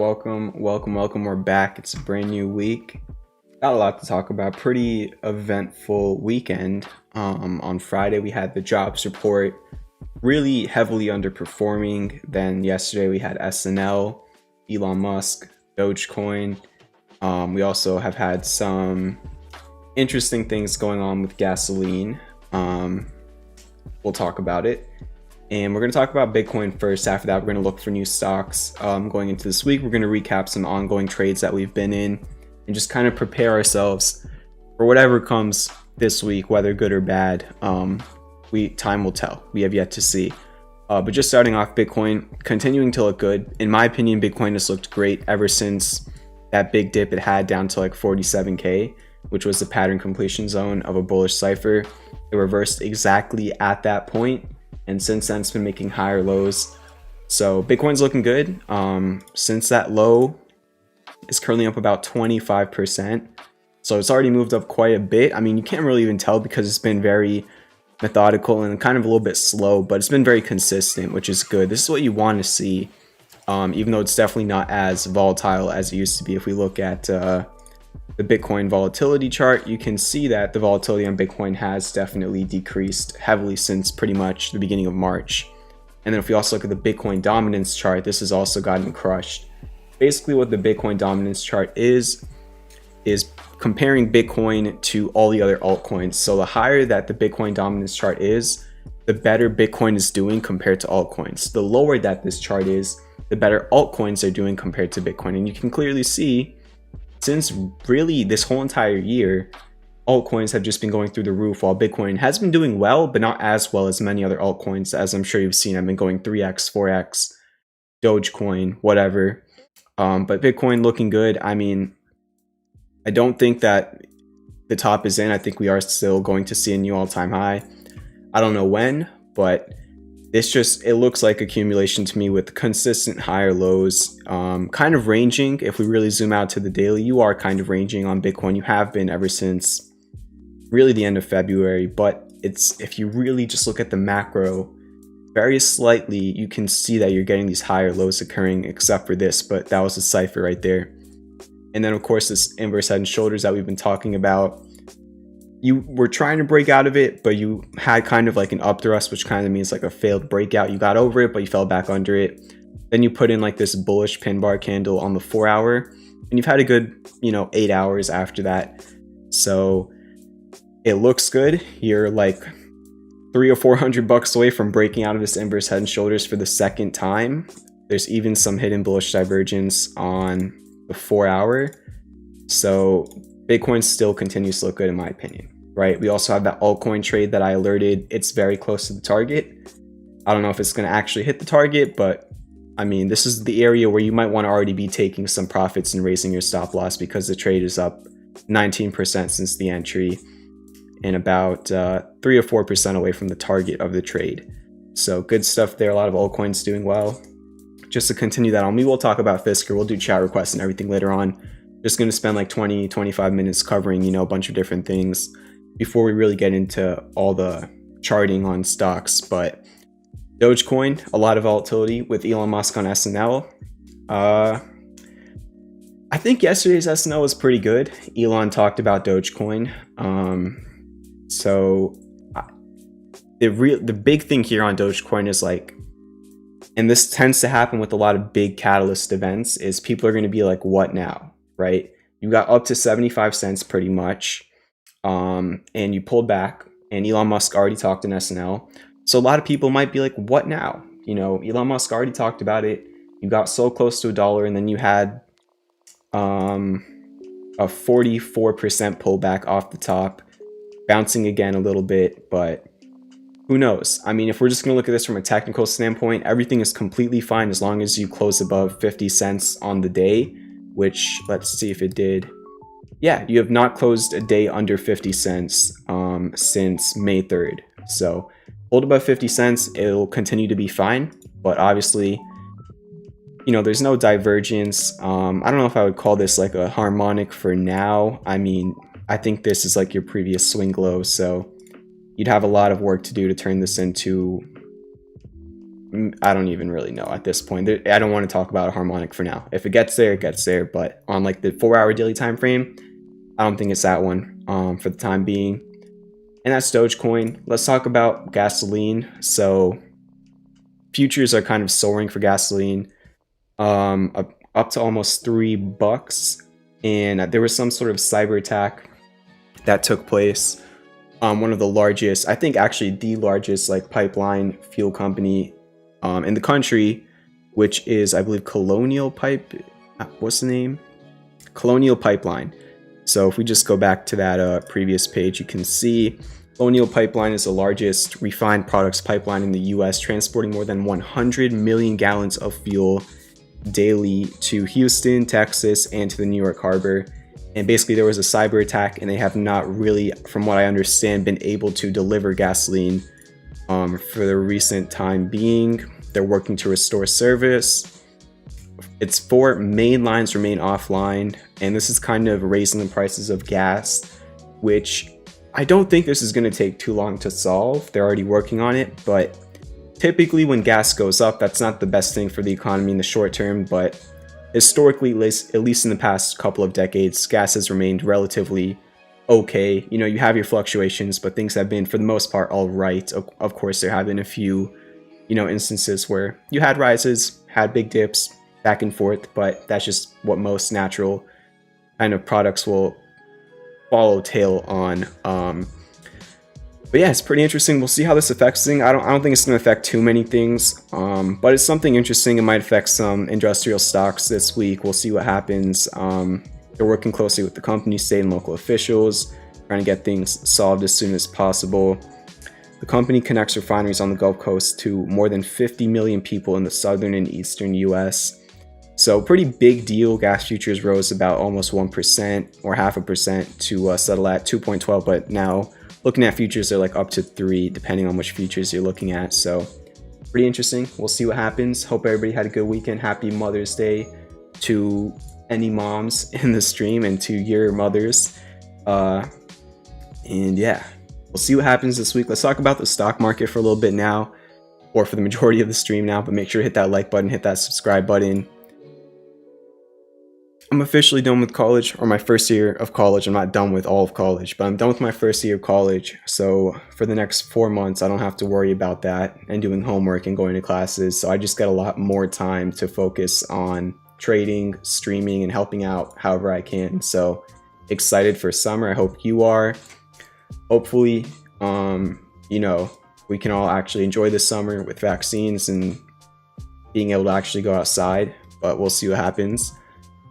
Welcome. We're back. It's a brand new week. Got a lot to talk about. Pretty eventful weekend. On Friday, we had the jobs report, really heavily underperforming. Then yesterday, we had SNL, Elon Musk, Dogecoin. We also have had some interesting things going on with gasoline. We'll talk about it. And we're going to talk about Bitcoin first. After that, we're going to look for new stocks going into this week. We're going to recap some ongoing trades that we've been in and just kind of prepare ourselves for whatever comes this week, whether good or bad. Time will tell. We have yet to see. But just starting off, Bitcoin continuing to look good. In my opinion, Bitcoin has looked great ever since that big dip it had down to like 47K, which was the pattern completion zone of a bullish cipher. It reversed exactly at that point. And since then, it's been making higher lows. So Bitcoin's looking good. Since that low is currently up about 25%. So it's already moved up quite a bit. I mean, you can't really even tell because it's been very methodical and kind of a little bit slow, but it's been very consistent, which is good. This is what you want to see, even though it's definitely not as volatile as it used to be. If we look at the Bitcoin volatility chart, you can see that the volatility on Bitcoin has definitely decreased heavily since pretty much the beginning of March. And then if we also look at the Bitcoin dominance chart, this has also gotten crushed. Basically what the Bitcoin dominance chart is comparing Bitcoin to all the other altcoins. So the higher that the Bitcoin dominance chart is, the better Bitcoin is doing compared to altcoins. The lower that this chart is, the better altcoins are doing compared to Bitcoin. And you can clearly see since really this whole entire year, altcoins have just been going through the roof while Bitcoin has been doing well, but not as well as many other altcoins. As I'm sure you've seen, I've been going 3x, 4x, Dogecoin, whatever. But Bitcoin looking good. I mean, I don't think that the top is in. I think we are still going to see a new all-time high. I don't know when, but it looks like accumulation to me with consistent higher lows, kind of ranging. If we really zoom out to the daily, you are kind of ranging on Bitcoin. You have been ever since really the end of February, but if you really just look at the macro very slightly, you can see that you're getting these higher lows occurring, except for this, but that was a cipher right there. And then of course this inverse head and shoulders that we've been talking about. You were trying to break out of it, but you had kind of like an up thrust, which kind of means like a failed breakout. You got over it, but you fell back under it. Then you put in like this bullish pin bar candle on the 4 hour, and you've had a good, 8 hours after that. So it looks good. You're like $300 or $400 away from breaking out of this inverse head and shoulders for the second time. There's even some hidden bullish divergence on the 4 hour. So Bitcoin still continues to look good in my opinion, right? We also have that altcoin trade that I alerted. It's very close to the target. I don't know if it's going to actually hit the target, but I mean, this is the area where you might want to already be taking some profits and raising your stop loss because the trade is up 19% since the entry and about 3 or 4% away from the target of the trade. So good stuff there. A lot of altcoins doing well. Just to continue that on, we will talk about Fisker. We'll do chat requests and everything later on. Just going to spend like 20-25 minutes covering, a bunch of different things before we really get into all the charting on stocks. But Dogecoin, a lot of volatility with Elon Musk on SNL. I think yesterday's SNL was pretty good. Elon talked about Dogecoin. The big thing here on Dogecoin is like, and this tends to happen with a lot of big catalyst events, is people are going to be like, what now? Right? You got up to 75 cents pretty much, and you pulled back, and Elon Musk already talked in SNL. So a lot of people might be like, what now? Elon Musk already talked about it. You got so close to $1, and then you had a 44% pullback off the top, bouncing again a little bit, but who knows? I mean, if we're just going to look at this from a technical standpoint, everything is completely fine as long as you close above 50 cents on the day, which let's see if it did. Yeah, you have not closed a day under 50 cents since May 3rd. So hold above 50 cents, it'll continue to be fine. But obviously, there's no divergence. I don't know if I would call this like a harmonic for now. I mean, I think this is like your previous swing low. So you'd have a lot of work to do to turn this into I don't even really know at this point. I don't want to talk about a harmonic for now. If it gets there, it gets there. But on like the 4-hour daily time frame, I don't think it's that one for the time being. And that's Dogecoin. Let's talk about gasoline. So futures are kind of soaring for gasoline, up to almost $3. And there was some sort of cyber attack that took place. One of the largest, I think actually the largest like pipeline fuel company in the country, which is, I believe, Colonial what's the name? Colonial Pipeline. So if we just go back to that previous page, you can see Colonial Pipeline is the largest refined products pipeline in the US, transporting more than 100 million gallons of fuel daily to Houston, Texas, and to the New York Harbor. And basically there was a cyber attack, and they have not really, from what I understand, been able to deliver gasoline for the recent time being. They're working to restore service. Its 4 main lines remain offline, and this is kind of raising the prices of gas, which I don't think this is going to take too long to solve. They're already working on it, but typically when gas goes up, that's not the best thing for the economy in the short term, but historically, at least in the past couple of decades, gas has remained relatively okay. You know, you have your fluctuations, but things have been, for the most part, all right. Of course, there have been a few, instances where you had rises, had big dips, back and forth, but that's just what most natural kind of products will follow tail on. But yeah, it's pretty interesting. We'll see how this affects things. I don't think it's going to affect too many things, but it's something interesting. It might affect some industrial stocks this week. We'll see what happens. They're working closely with the company, state and local officials, trying to get things solved as soon as possible. The company connects refineries on the Gulf Coast to more than 50 million people in the southern and eastern US. So pretty big deal. Gas futures rose about almost 1% or 0.5% to settle at 2.12, but now looking at futures, they're like up to 3, depending on which futures you're looking at. So pretty interesting. We'll see what happens. Hope everybody had a good weekend. Happy Mother's Day to any moms in the stream and to your mothers. And yeah, we'll see what happens this week. Let's talk about the stock market for a little bit now, or for the majority of the stream now, but make sure to hit that like button, hit that subscribe button. I'm officially done with college, or my first year of college. I'm not done with all of college, but I'm done with my first year of college. So for the next 4 months, I don't have to worry about that and doing homework and going to classes. So I just got a lot more time to focus on trading, streaming, and helping out however I can. So excited for summer. I hope you are. Hopefully, we can all actually enjoy this summer with vaccines and being able to actually go outside, but we'll see what happens.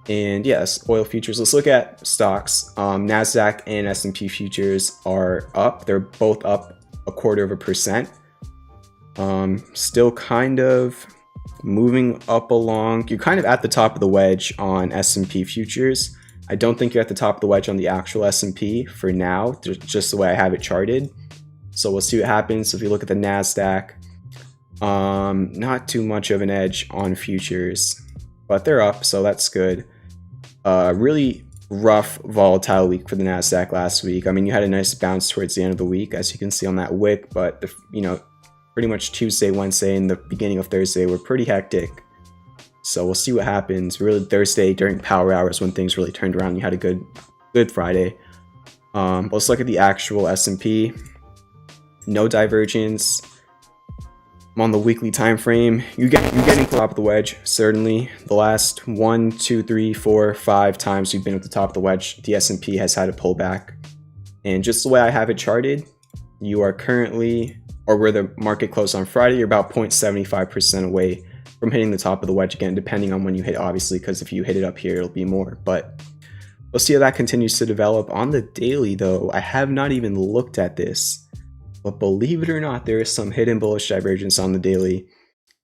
And yes, oil futures. Let's look at stocks. NASDAQ and S&P futures are up. They're both up 0.25%. Still kind of moving up along. You're kind of at the top of the wedge on S&P futures. I don't think you're at the top of the wedge on the actual S&P for now, just the way I have it charted. So we'll see what happens. So if you look at the NASDAQ, not too much of an edge on futures, but they're up, so that's good. Really rough, volatile week for the NASDAQ last week. I mean, you had a nice bounce towards the end of the week, as you can see on that wick, but pretty much Tuesday, Wednesday, and the beginning of Thursday were pretty hectic. So we'll see what happens. Really, Thursday during power hours when things really turned around. You had a good Friday. Let's look at the actual S&P. No divergence. I'm on the weekly time frame. You're getting to the top of the wedge, certainly. The last 1, 2, 3, 4, 5 times you've been at the top of the wedge, the S&P has had a pullback. And just the way I have it charted, you are currently, or where the market closed on Friday, you're about 0.75% away from hitting the top of the wedge again, depending on when you hit, obviously, because if you hit it up here, it'll be more. But we'll see how that continues to develop. On the daily, though, I have not even looked at this, but believe it or not, there is some hidden bullish divergence on the daily.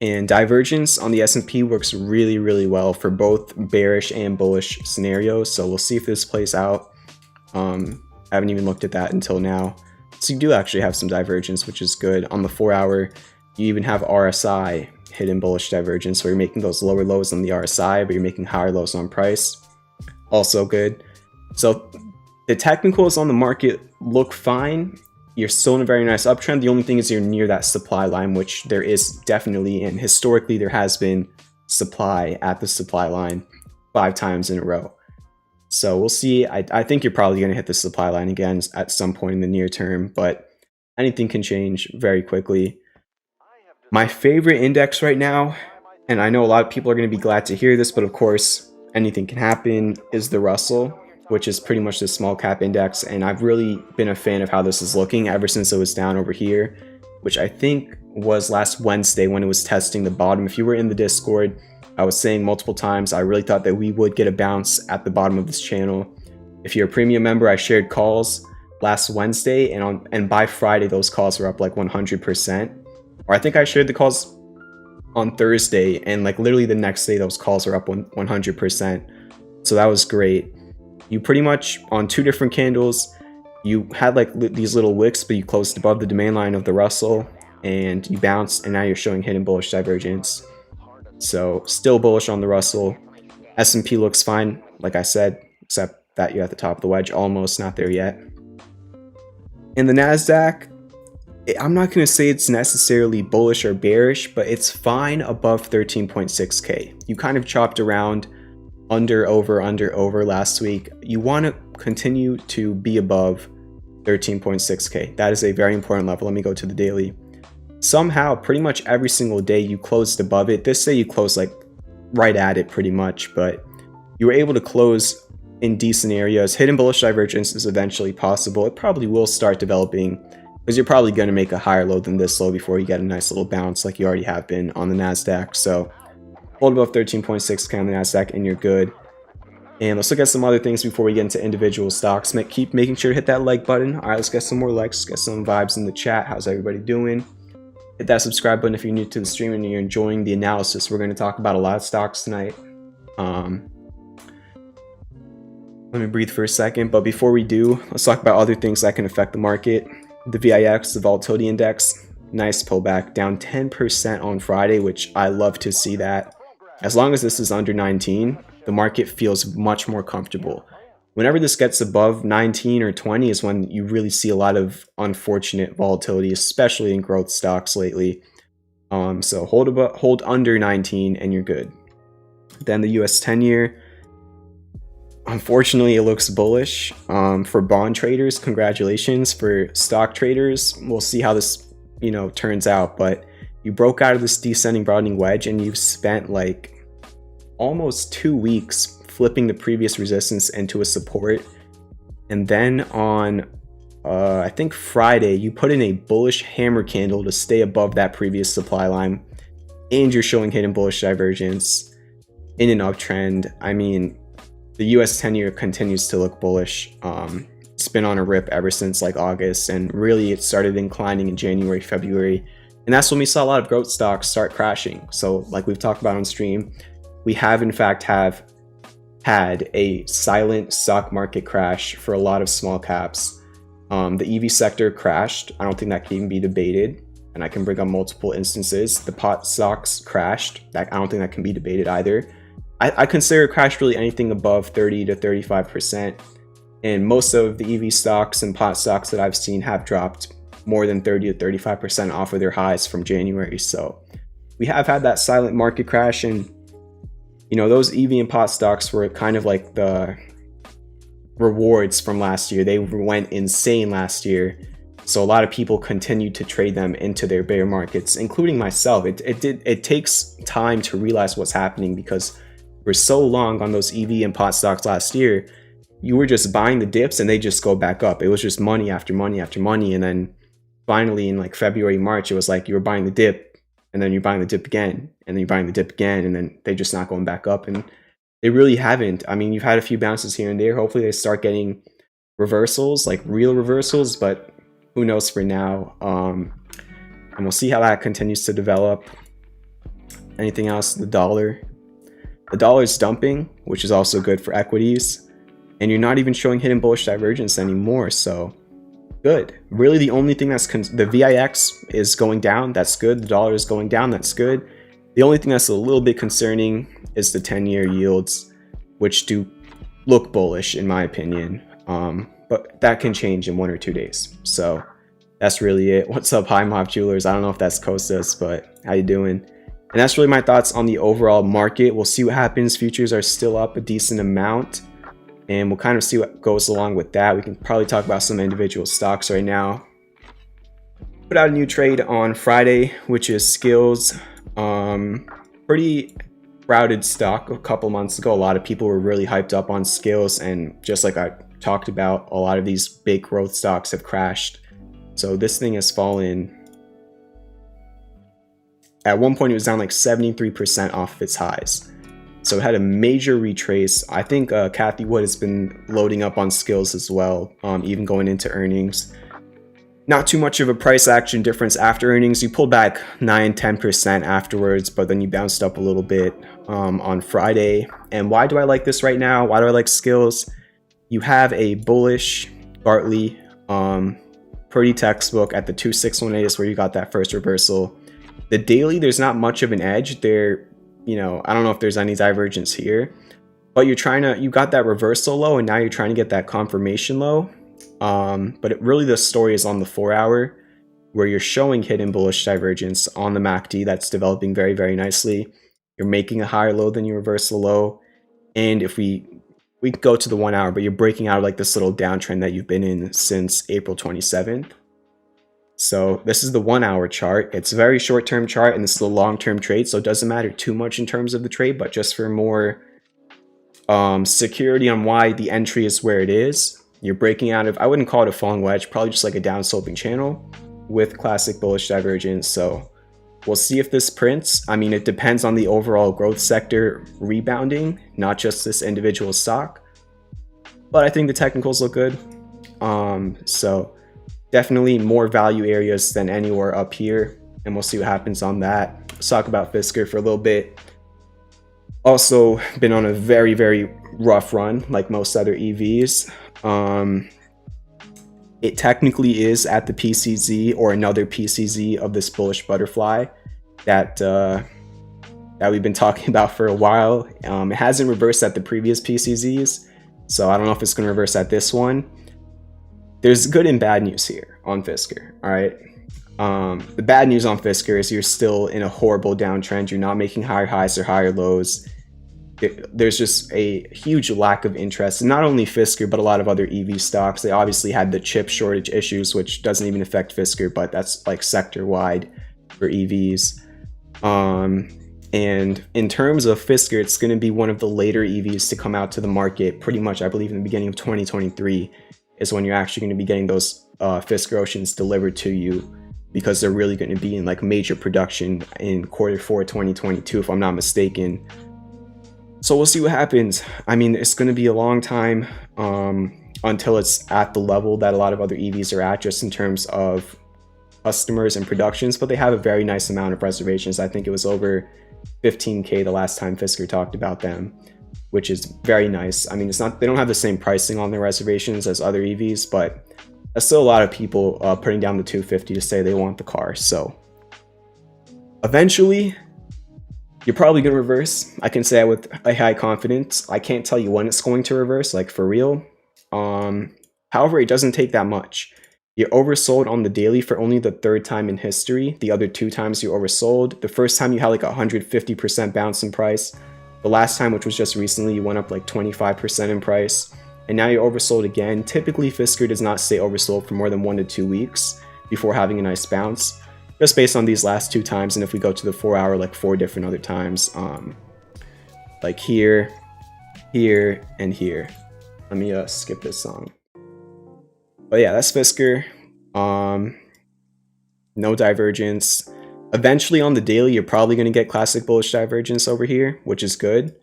And divergence on the S&P works really, really well for both bearish and bullish scenarios. So we'll see if this plays out. I haven't even looked at that until now. So you do actually have some divergence, which is good. On the 4-hour, you even have RSI hidden bullish divergence, where you're making those lower lows on the RSI, but you're making higher lows on price. Also good. So the technicals on the market look fine. you're still in a very nice uptrend. The only thing is you're near that supply line, which there is definitely, and historically there has been supply at the supply line 5 times in a row. So we'll see. I think you're probably going to hit the supply line again at some point in the near term, but anything can change very quickly. My favorite index right now, and I know a lot of people are going to be glad to hear this, but of course anything can happen, is the Russell, which is pretty much the small cap index. And I've really been a fan of how this is looking ever since it was down over here, which I think was last Wednesday when it was testing the bottom. If you were in the Discord, I was saying multiple times, I really thought that we would get a bounce at the bottom of this channel. If you're a premium member, I shared calls last Wednesday, and by Friday, those calls were up like 100%. Or I think I shared the calls on Thursday, and like literally the next day, those calls are up 100%. So that was great. You pretty much, on 2 different candles, you had like these little wicks, but you closed above the demand line of the Russell, and you bounced, and now you're showing hidden bullish divergence. So still bullish on the Russell. S&P looks fine, like I said, except that you're at the top of the wedge, almost, not there yet. In the NASDAQ, I'm not going to say it's necessarily bullish or bearish, but it's fine above 13.6K. You kind of chopped around under, over last week. You want to continue to be above 13.6K. That is a very important level. Let me go to the daily. Somehow, pretty much every single day you closed above it. This day you closed like right at it pretty much, but you were able to close in decent areas. Hidden bullish divergence is eventually possible. It probably will start developing, because you're probably going to make a higher low than this low before you get a nice little bounce like you already have been on the NASDAQ. So hold above 13.6K on the NASDAQ and you're good. And let's look at some other things before we get into individual stocks. Keep making sure to hit that like button. All right, let's get some more likes, get some vibes in the chat. How's everybody doing? Hit that subscribe button if you're new to the stream and you're enjoying the analysis. We're going to talk about a lot of stocks tonight. Let me breathe for a second. But before we do, let's talk about other things that can affect the market. The VIX, the volatility index, nice pullback, down 10% on Friday, which I love to see that. As long as this is under 19, the market feels much more comfortable. Whenever this gets above 19 or 20 is when you really see a lot of unfortunate volatility, especially in growth stocks lately. So hold under 19 and you're good. Then the US 10-year, unfortunately, it looks bullish. For bond traders, congratulations. For stock traders, we'll see how this, turns out. But you broke out of this descending broadening wedge, and you've spent like almost 2 weeks flipping the previous resistance into a support. And then on, I think Friday, you put in a bullish hammer candle to stay above that previous supply line, and you're showing hidden bullish divergence in an uptrend. I mean, the US 10-year continues to look bullish. It's been on a rip ever since like August, and really it started inclining in January, February. And that's when we saw a lot of growth stocks start crashing. So like we've talked about on stream, we have in fact had a silent stock market crash for a lot of small caps. The EV sector crashed. I don't think that can even be debated. And I can bring up multiple instances. The pot stocks crashed. I don't think that can be debated either. I consider a crash really anything above 30 to 35%. And most of the EV stocks and pot stocks that I've seen have dropped more than 30 to 35% off of their highs from January. So we have had that silent market crash, and those EV and pot stocks were kind of like the rewards from last year. They went insane last year. So a lot of people continued to trade them into their bear markets, including myself. It takes time to realize what's happening, because we're so long on those EV and pot stocks last year. You were just buying the dips and they just go back up. It was just money after money after money. And then finally in like February, March, it was like you were buying the dip, and then you're buying the dip again, and then you're buying the dip again, and then they're just not going back up. And they really haven't. I mean, you've had a few bounces here and there. Hopefully they start getting reversals, like real reversals, but who knows for now. And we'll see how that continues to develop. Anything else? The dollar is dumping, which is also good for equities. And you're not even showing hidden bullish divergence anymore, so good. Really, the only thing the VIX is going down, that's good. The dollar is going down, that's good. The only thing that's a little bit concerning is the 10-year yields, which do look bullish in my opinion. But that can change in 1 or 2 days. So That's really it. What's up, High Mob Jewelers? I don't know if that's Kostas, but how you doing? And that's really my thoughts on the overall market. We'll see what happens. Futures are still up a decent amount, and we'll kind of see what goes along with that. We can probably talk about some individual stocks right now. Put out a new trade on Friday, which is Skills. Pretty crowded stock a couple months ago. A lot of people were really hyped up on Skills, and just like I talked about, a lot of these big growth stocks have crashed. So this thing has fallen. At one point, it was down like 73% off of its highs. So it had a major retrace. I think Kathy Wood has been loading up on Skills as well, even going into earnings. Not too much of a price action difference after earnings. You pulled back 9-10% afterwards, but then you bounced up a little bit on Friday. And why do I like this right now? Why do I like Skills? You have a bullish Bartley, pretty textbook at the 2618 is where you got that first reversal. The daily, there's not much of an edge there. I don't know if there's any divergence here, but you got that reversal low, and now you're trying to get that confirmation low. But really the story is on the 4 hour, where you're showing hidden bullish divergence on the MACD that's developing very, very nicely. You're making a higher low than your reversal low. And if we go to the 1 hour, but you're breaking out of like this little downtrend that you've been in since April 27th. So this is the 1 hour chart. It's a very short-term chart, and this is a long-term trade, so it doesn't matter too much in terms of the trade, but just for more security on why the entry is where it is, you're breaking out of, I wouldn't call it a falling wedge, probably just like a down sloping channel with classic bullish divergence. So we'll see if this prints. I mean, it depends on the overall growth sector rebounding, not just this individual stock, but I think the technicals look good. So definitely more value areas than anywhere up here, and we'll see what happens on that. Let's talk about Fisker for a little bit. Also been on a very, very rough run, like most other EVs. It technically is at the PCZ or another PCZ of this bullish butterfly that we've been talking about for a while. It hasn't reversed at the previous PCZs, so I don't know if it's going to reverse at this one. There's good and bad news here on Fisker, all right? The bad news on Fisker is you're still in a horrible downtrend. You're not making higher highs or higher lows. There's just a huge lack of interest in not only Fisker, but a lot of other EV stocks. They obviously had the chip shortage issues, which doesn't even affect Fisker, but that's like sector-wide for EVs. And in terms of Fisker, it's going to be one of the later EVs to come out to the market, pretty much, I believe, in the beginning of 2023 is when you're actually going to be getting those Fisker Oceans delivered to you, because they're really going to be in like major production in Q4 2022, if I'm not mistaken. So we'll see what happens. I mean, it's going to be a long time until it's at the level that a lot of other EVs are at, just in terms of customers and productions, but they have a very nice amount of reservations. I think it was over 15K the last time Fisker talked about them, which is very nice. I mean, they don't have the same pricing on their reservations as other EVs, but there's still a lot of people putting down the 250 to say they want the car. So eventually, you're probably going to reverse. I can say that with a high confidence. I can't tell you when it's going to reverse, like for real. However, it doesn't take that much. You oversold on the daily for only the third time in history. The other 2 times you oversold. The first time you had like 150% bounce in price. The last time, which was just recently, you went up like 25% in price. And now you're oversold again. Typically, Fisker does not stay oversold for more than 1 to 2 weeks before having a nice bounce. Just based on these last 2 times, and if we go to the 4 hour, like 4 different other times, like here, here, and here. Let me skip this song. But yeah, that's Fisker. No divergence. Eventually on the daily, you're probably going to get classic bullish divergence over here, which is good.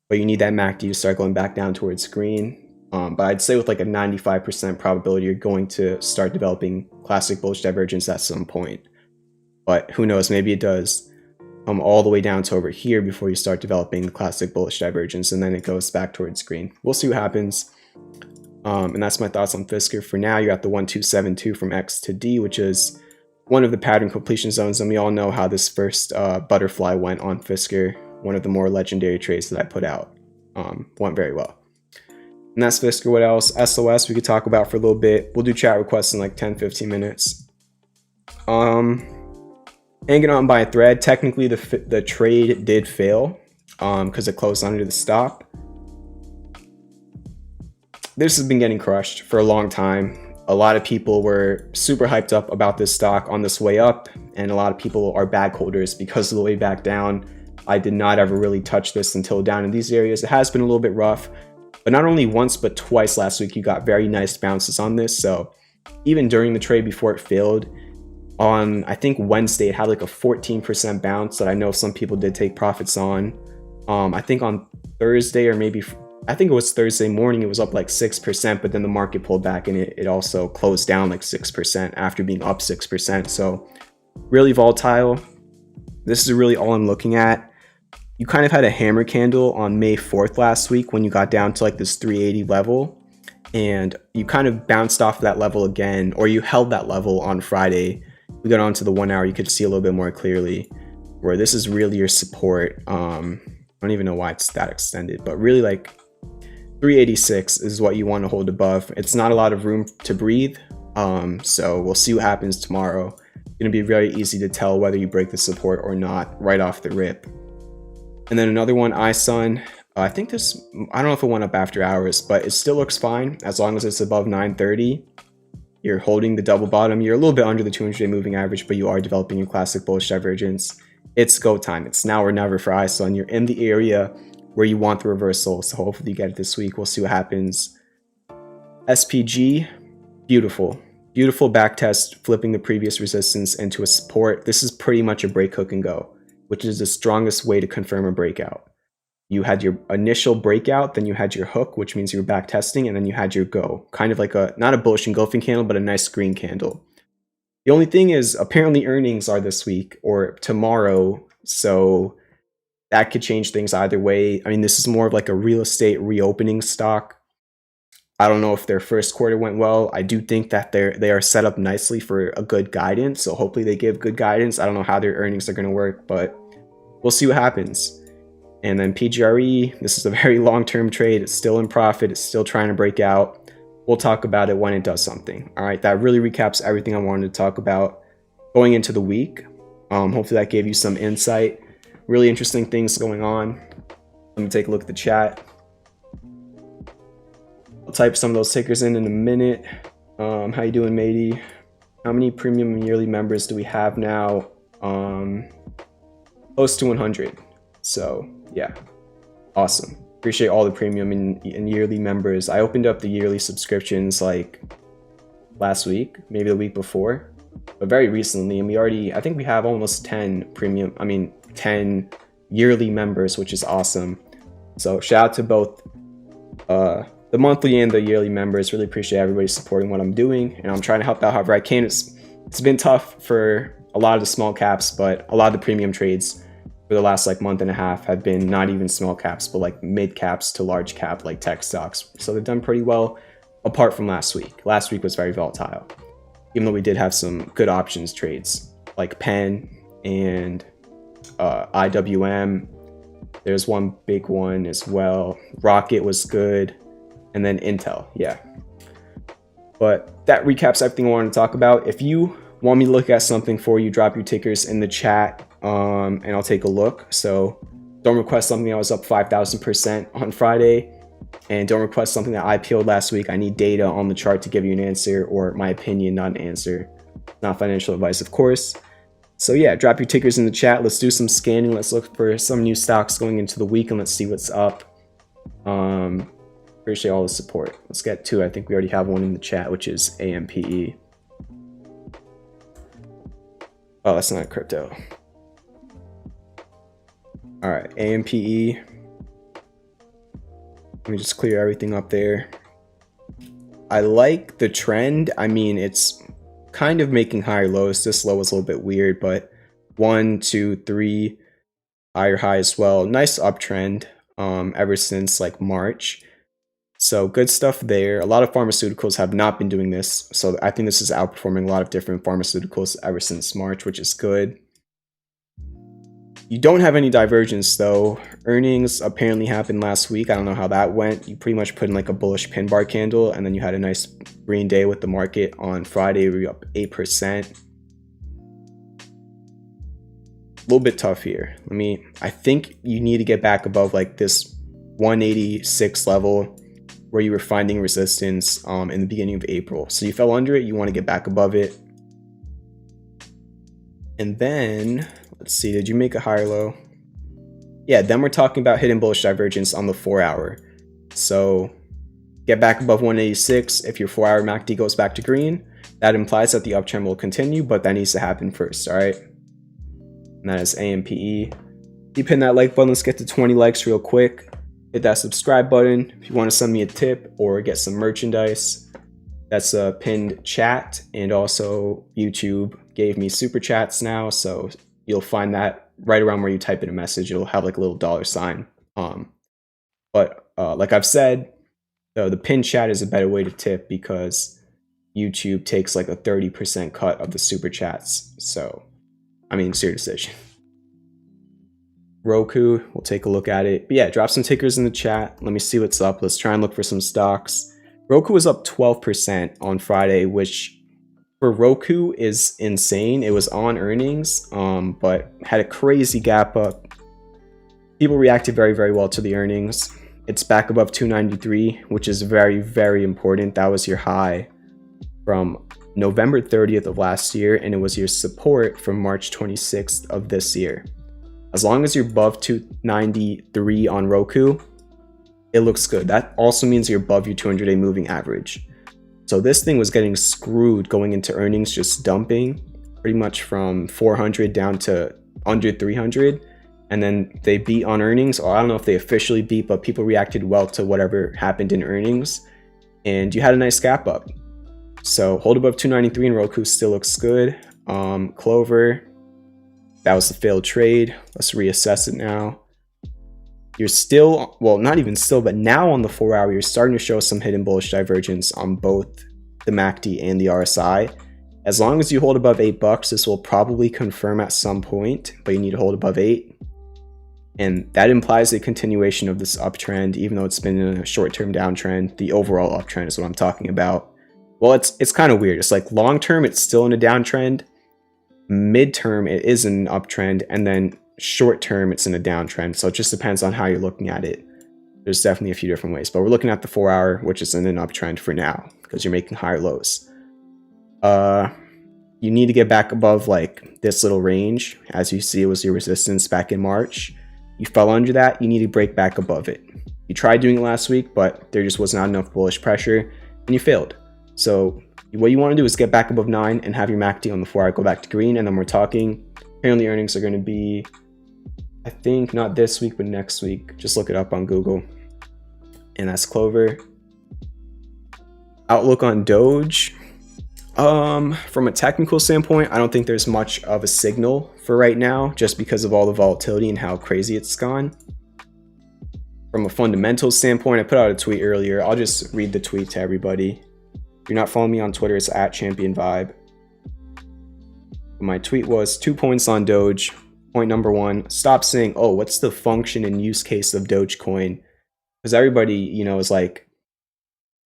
But you need that MACD to start going back down towards green. But I'd say with like a 95% probability, you're going to start developing classic bullish divergence at some point. But who knows, maybe it does come all the way down to over here before you start developing the classic bullish divergence, and then it goes back towards green. We'll see what happens. And that's my thoughts on Fisker. For now, you're at the 1272 from X to D, which is one of the pattern completion zones, and we all know how this first butterfly went on Fisker, one of the more legendary trades that I put out. Went very well. And that's Fisker. What else? SOS we could talk about for a little bit. We'll do chat requests in like 10-15 minutes. Um, hanging on by a thread. Technically, the trade did fail because it closed under the stop. This has been getting crushed for a long time. A lot of people were super hyped up about this stock on this way up, and a lot of people are bag holders because of the way back down. I did not ever really touch this until down in these areas. It has been a little bit rough, but not only once but twice last week you got very nice bounces on this. So even during the trade before it failed, on I think Wednesday it had like a 14% bounce that I know some people did take profits on. I think on Thursday, or maybe I think it was Thursday morning, it was up like 6%, but then the market pulled back and it also closed down like 6% after being up 6%. So really volatile. This is really all I'm looking at. You kind of had a hammer candle on May 4th last week when you got down to like this 380 level, and you kind of bounced off that level again, or you held that level on Friday. We got onto the 1 hour, you could see a little bit more clearly where this is really your support. I don't even know why it's that extended, but really like 386 is what you want to hold above. It's not a lot of room to breathe. So we'll see what happens tomorrow. It's going to be very easy to tell whether you break the support or not right off the rip. And then another one, iSun. I think this, I don't know if it went up after hours, but it still looks fine as long as it's above 930. You're holding the double bottom. You're a little bit under the 200-day moving average, but you are developing your classic bullish divergence. It's go time. It's now or never for iSun. You're in the area where you want the reversal, so hopefully you get it this week. We'll see what happens. SPG, beautiful. Beautiful back test, flipping the previous resistance into a support. This is pretty much a break, hook, and go, which is the strongest way to confirm a breakout. You had your initial breakout, then you had your hook, which means you were back testing, and then you had your go. Kind of like a, not a bullish engulfing candle, but a nice green candle. The only thing is, apparently earnings are this week or tomorrow, so that could change things either way. I mean, this is more of like a real estate reopening stock. I don't know if their first quarter went well. I do think that they are set up nicely for a good guidance, so hopefully they give good guidance. I don't know how their earnings are going to work, but we'll see what happens. And then PGRE, this is a very long-term trade. It's still in profit. It's still trying to break out. We'll talk about it when it does something. All right, that really recaps everything I wanted to talk about going into the week. Hopefully that gave you some insight. Really interesting things going on. Let me take a look at the chat. I'll type some of those tickers in a minute. How you doing, matey? How many premium and yearly members do we have now? Close to 100. So yeah, awesome. Appreciate all the premium and yearly members. I opened up the yearly subscriptions like last week, maybe the week before, but very recently, and I think we have almost 10 yearly members, which is awesome. So shout out to both the monthly and the yearly members. Really appreciate everybody supporting what I'm doing, and I'm trying to help out however I can. It's been tough for a lot of the small caps, but a lot of the premium trades for the last like month and a half have been not even small caps, but like mid caps to large cap, like tech stocks. So they've done pretty well apart from last week. Last week was very volatile, even though we did have some good options trades like Penn and IWM. There's one big one as well. Rocket was good, and then Intel. Yeah, but that recaps everything I wanted to talk about. If you want me to look at something for you, drop your tickers in the chat, and I'll take a look. So don't request something that was up 5,000% on Friday, and don't request something that IPO'd last week. I need data on the chart to give you an answer, or my opinion, not an answer. Not financial advice, of course. So yeah, drop your tickers in the chat. Let's do some scanning. Let's look for some new stocks going into the week, and let's see what's up. Appreciate all the support. Let's get to it. I think we already have one in the chat, which is AMPE. Oh, that's not crypto. All right, AMPE. Let me just clear everything up there. I like the trend. I mean, it's kind of making higher lows. This low is a little bit weird, but 1, 2, 3 higher high as well. Nice uptrend ever since like March. So good stuff there. A lot of pharmaceuticals have not been doing this, so I think this is outperforming a lot of different pharmaceuticals ever since March, which is good. You don't have any divergence though. Earnings apparently happened last week. I don't know how that went. You pretty much put in like a bullish pin bar candle, and then you had a nice green day with the market on Friday. We were up 8%. little bit tough here. I think you need to get back above like this 186 level where you were finding resistance in the beginning of April. So you fell under it, you want to get back above it. And then, let's see, did you make a higher low? Yeah, then we're talking about hidden bullish divergence on the 4-hour. So get back above 186. If your 4-hour MACD goes back to green, that implies that the uptrend will continue, but that needs to happen first, all right? And that is AMPE. Keep hitting that like button. Let's get to 20 likes real quick. Hit that subscribe button. If you want to send me a tip or get some merchandise, that's a pinned chat. And also YouTube gave me super chats now, so you'll find that right around where you type in a message. It'll have like a little $sign. But like I've said, the pinned chat is a better way to tip because YouTube takes like a 30% cut of the super chats. So, it's your decision. Roku, we'll take a look at it. But yeah, drop some tickers in the chat. Let me see what's up. Let's try and look for some stocks. Roku was up 12% on Friday, which for Roku is insane. It was on earnings, but had a crazy gap up. People reacted very, very well to the earnings. It's back above 293, which is very, very important. That was your high from November 30th of last year, and it was your support from March 26th of this year. As long as you're above 293 on Roku, it looks good. That also means you're above your 200-day moving average. So this thing was getting screwed going into earnings, just dumping pretty much from 400 down to under 300. And then they beat on earnings, or I don't know if they officially beat, but people reacted well to whatever happened in earnings. And you had a nice gap up. So hold above 293 and Roku still looks good. Clover, that was the failed trade. Let's reassess it now. You're still, well, not even still, but now on the 4-hour, you're starting to show some hidden bullish divergence on both the MACD and the RSI. As long as you hold above $8, this will probably confirm at some point, but you need to hold above 8. And that implies a continuation of this uptrend, even though it's been in a short-term downtrend. The overall uptrend is what I'm talking about. Well, it's kind of weird. It's like long-term, it's still in a downtrend. Mid-term, it is an uptrend. And then short-term, it's in a downtrend. So it just depends on how you're looking at it. There's definitely a few different ways. But we're looking at the 4-hour, which is in an uptrend for now, because you're making higher lows. You need to get back above like this little range. As you see, it was your resistance back in March. You fell under that. You need to break back above it. You tried doing it last week, but there just was not enough bullish pressure, and you failed. So what you want to do is get back above 9 and have your MACD on the 4-hour go back to green, and then we're talking. Apparently earnings are going to be, I think, not this week, but next week. Just look it up on Google. And that's Clover. Outlook on DOGE. From a technical standpoint, I don't think there's much of a signal for right now, just because of all the volatility and how crazy it's gone. From a fundamental standpoint, I put out a tweet earlier. I'll just read the tweet to everybody. If you're not following me on Twitter, it's @championvibe. My tweet was 2 points on Doge. Point number 1, stop saying, oh, what's the function and use case of Dogecoin? Because everybody, is like,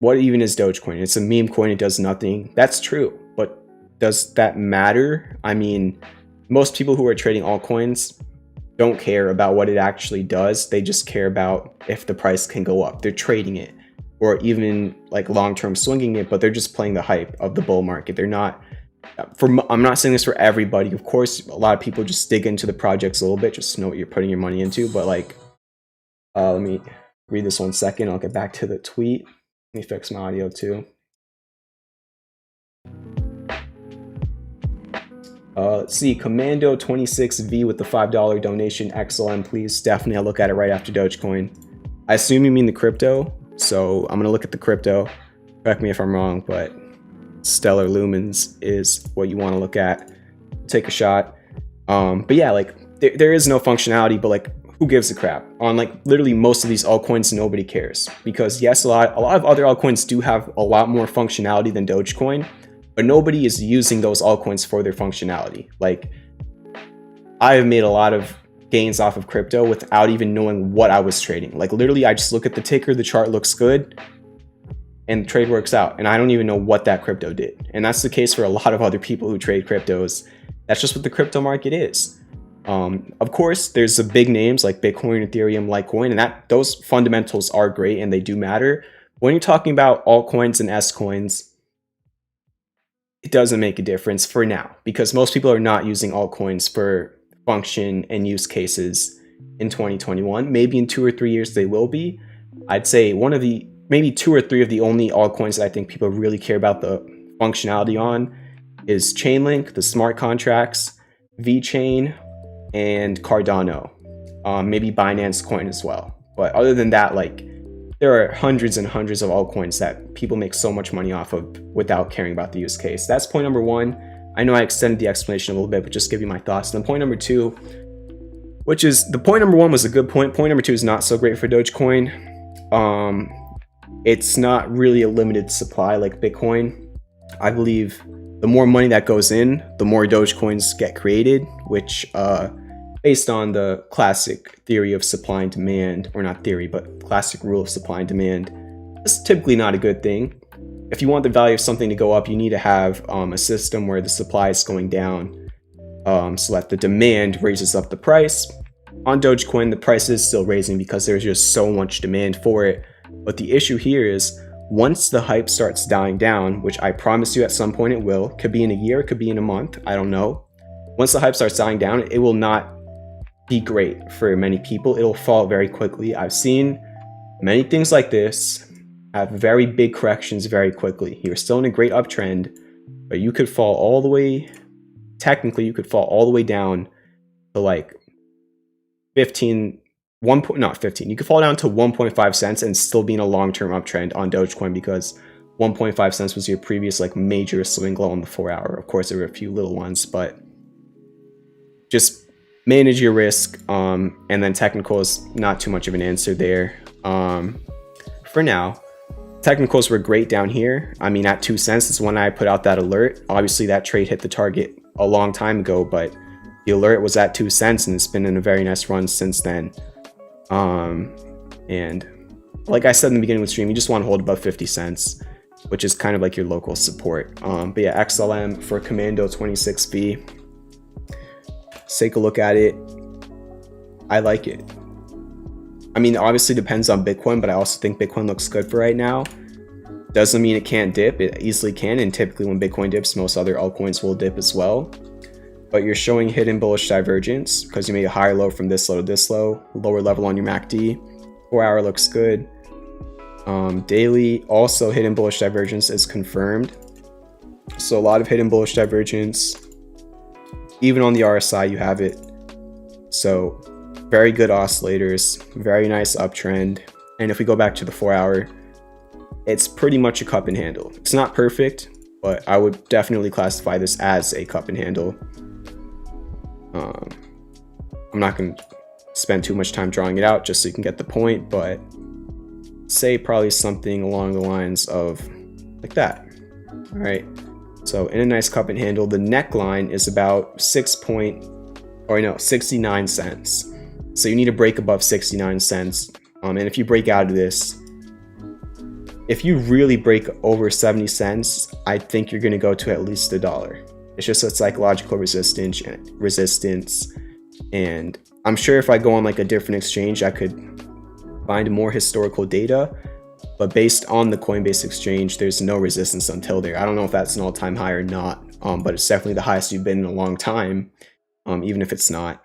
what even is Dogecoin? It's a meme coin. It does nothing. That's true. But does that matter? Most people who are trading altcoins don't care about what it actually does. They just care about if the price can go up. They're trading it, or even like long-term swinging it, but they're just playing the hype of the bull market. They're not, I'm not saying this for everybody. Of course, a lot of people just dig into the projects a little bit, just to know what you're putting your money into. But like, let me read this 1 second. I'll get back to the tweet. Let me fix my audio too. Let's see, Commando 26V with the $5 donation. XLM, please. Definitely, I'll look at it right after Dogecoin. I assume you mean the crypto, so I'm gonna look at the crypto. Correct me if I'm wrong, but Stellar Lumens is what you want to look at. Take a shot. But yeah, like there is no functionality, but like, who gives a crap? On like literally most of these altcoins, nobody cares, because yes, a lot of other altcoins do have a lot more functionality than Dogecoin, but nobody is using those altcoins for their functionality. Like, I have made a lot of gains off of crypto without even knowing what I was trading. Like literally, I just look at the ticker, the chart looks good, and the trade works out, and I don't even know what that crypto did. And that's the case for a lot of other people who trade cryptos. That's just what the crypto market is. Of course, there's the big names like Bitcoin, Ethereum, Litecoin, and that those fundamentals are great and they do matter. When you're talking about altcoins and S coins, it doesn't make a difference for now because most people are not using altcoins for function and use cases in 2021. Maybe in 2 or 3 years they will be. I'd say maybe 2 or 3 of the only altcoins that I think people really care about the functionality on is Chainlink, the smart contracts, VeChain, and Cardano. Maybe Binance Coin as well. But other than that, like, there are hundreds and hundreds of altcoins that people make so much money off of without caring about the use case. That's point number one. I know I extended the explanation a little bit, but just give you my thoughts. And then point number two, which is the point number one was a good point. Point number two is not so great for Dogecoin. It's not really a limited supply like Bitcoin. I believe the more money that goes in, the more Dogecoins get created, which based on the classic theory of supply and demand, or not theory, but classic rule of supply and demand, it's typically not a good thing. If you want the value of something to go up, you need to have a system where the supply is going down so that the demand raises up the price. On Dogecoin, the price is still raising because there's just so much demand for it. But the issue here is once the hype starts dying down, which I promise you at some point it will, could be in a year, it could be in a month, I don't know. Once the hype starts dying down, it will not be great for many people. It'll fall very quickly. I've seen many things like this have very big corrections very quickly. You're still in a great uptrend, but you could fall all the way, technically you could fall all the way down to like 15, not 15, you could fall down to 1.5 cents and still be in a long-term uptrend on Dogecoin because 1.5 cents was your previous like major swing low on the 4 hour. Of course, there were a few little ones, but just manage your risk, and then technical is not too much of an answer there. For now, technicals were great down here. I mean, at 2 cents is when I put out that alert. Obviously, that trade hit the target a long time ago, but the alert was at 2 cents, and it's been in a very nice run since then. And like I said in the beginning of the stream, you just want to hold above 50 cents, which is kind of like your local support. But yeah, XLM for Commando 26B. Take a look at it. I like it. I mean, obviously depends on Bitcoin, but I also think Bitcoin looks good for right now. Doesn't mean it can't dip. It easily can, and typically when Bitcoin dips, most other altcoins will dip as well. But you're showing hidden bullish divergence because you made a higher low from this low to this low. Lower level on your MACD. 4 hour looks good. Daily, also hidden bullish divergence is confirmed. So a lot of hidden bullish divergence. Even on the RSI, you have it. So very good oscillators, very nice uptrend. And if we go back to the 4 hour, it's pretty much a cup and handle. It's not perfect, but I would definitely classify this as a cup and handle. I'm not going to spend too much time drawing it out just so you can get the point, but say probably something along the lines of like that. All right. So in a nice cup and handle, the neckline is about 69 cents. So you need to break above 69 cents. And if you break out of this, if you really break over 70 cents, I think you're going to go to at least $1. It's just a psychological resistance. And I'm sure if I go on like a different exchange, I could find more historical data. But based on the Coinbase exchange, there's no resistance until there. I don't know if that's an all-time high or not, but it's definitely the highest you've been in a long time, even if it's not.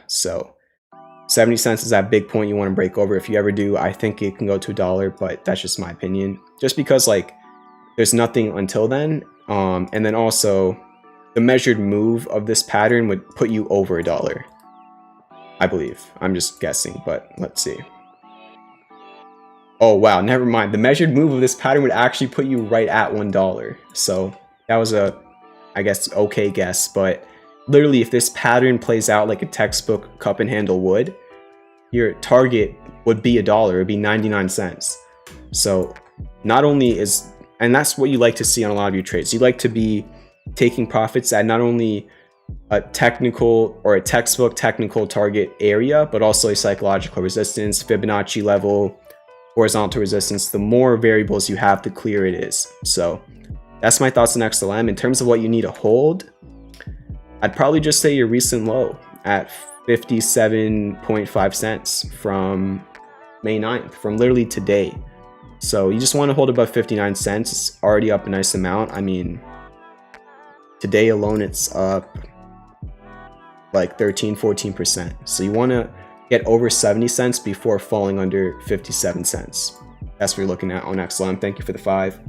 So 70 cents is that big point you want to break over. If you ever do, I think it can go to $1, but that's just my opinion. Just because like there's nothing until then. And then also the measured move of this pattern would put you over $1, I believe. I'm just guessing, but let's see. Oh, wow, never mind. The measured move of this pattern would actually put you right at $1. So that was a, I guess, okay guess. But literally, if this pattern plays out like a textbook cup and handle would, your target would be $1. It would be 99 cents. So not only is, and that's what you like to see on a lot of your trades. You like to be taking profits at not only a technical or a textbook technical target area, but also a psychological resistance, Fibonacci level, horizontal resistance. The more variables you have, the clearer it is. So that's my thoughts on XLM. In terms of what you need to hold, I'd probably just say your recent low at 57.5 cents from May 9th, from literally today. So you just want to hold above 59 cents. It's already up a nice amount. I mean, today alone, it's up like 14%. So you want to get over 70 cents before falling under 57 cents. That's what you're looking at on XLM. Thank you for the 5.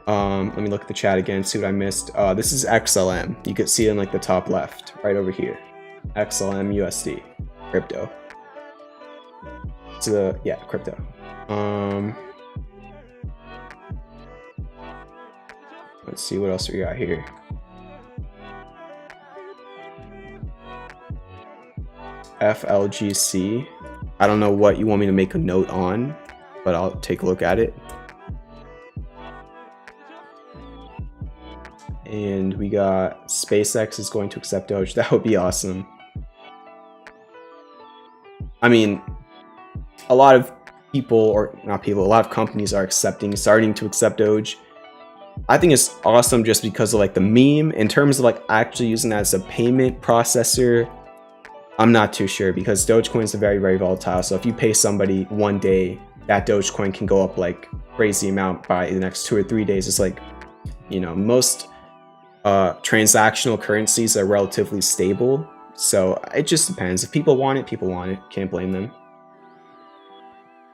Let me look at the chat again, see what I missed. This is XLM. You can see it in like the top left, right over here. XLM USD, crypto. It's yeah, crypto. Let's see what else we got here. FLGC. I don't know what you want me to make a note on, but I'll take a look at it. And we got SpaceX is going to accept Doge. That would be awesome. I mean, a lot of people, or not people, a lot of companies are starting to accept Doge. I think it's awesome just because of like the meme. In terms of like actually using that as a payment processor, I'm not too sure, because Dogecoin is very, very volatile. So if you pay somebody one day, that Dogecoin can go up like crazy amount by the next 2 or 3 days. It's like, you know, most transactional currencies are relatively stable. So it just depends. If people want it, people want it. Can't blame them.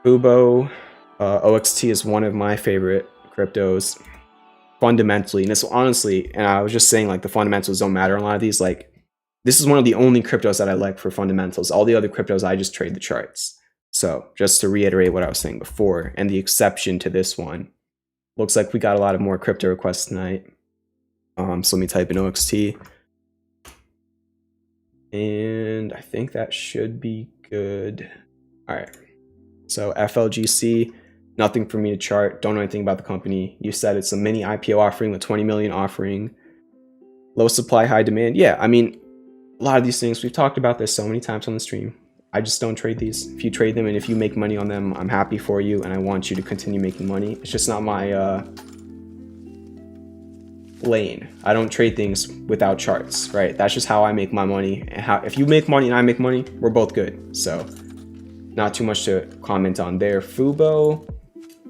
Fubo, OXT is one of my favorite cryptos fundamentally. And it's honestly, and I was just saying like the fundamentals don't matter on a lot of these. Like, this is one of the only cryptos that I like for fundamentals. All the other cryptos, I just trade the charts. So just to reiterate what I was saying before, and the exception to this one, looks like we got a lot of more crypto requests tonight. So let me type in OXT. And I think that should be good. All right. So FLGC, nothing for me to chart. Don't know anything about the company. You said it's a mini IPO offering with 20 million offering. Low supply, high demand. Yeah, I mean, a lot of these things, we've talked about this so many times on the stream. I just don't trade these. If you trade them and if you make money on them, I'm happy for you and I want you to continue making money. It's just not my lane. I don't trade things without charts, right? That's just how I make my money. And if you make money and I make money, we're both good. So not too much to comment on there. Fubo,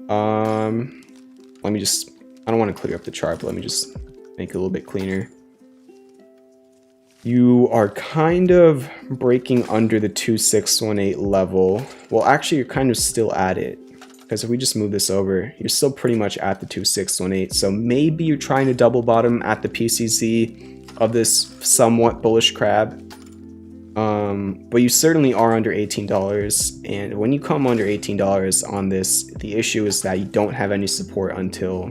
let me just, I don't want to clear up the chart, but let me just make it a little bit cleaner. You are kind of breaking under the 2618 level. Well, actually, you're kind of still at it, because if we just move this over, you're still pretty much at the 2618. So maybe you're trying to double bottom at the PCZ of this somewhat bullish crab. But you certainly are under $18. And when you come under $18 on this, the issue is that you don't have any support until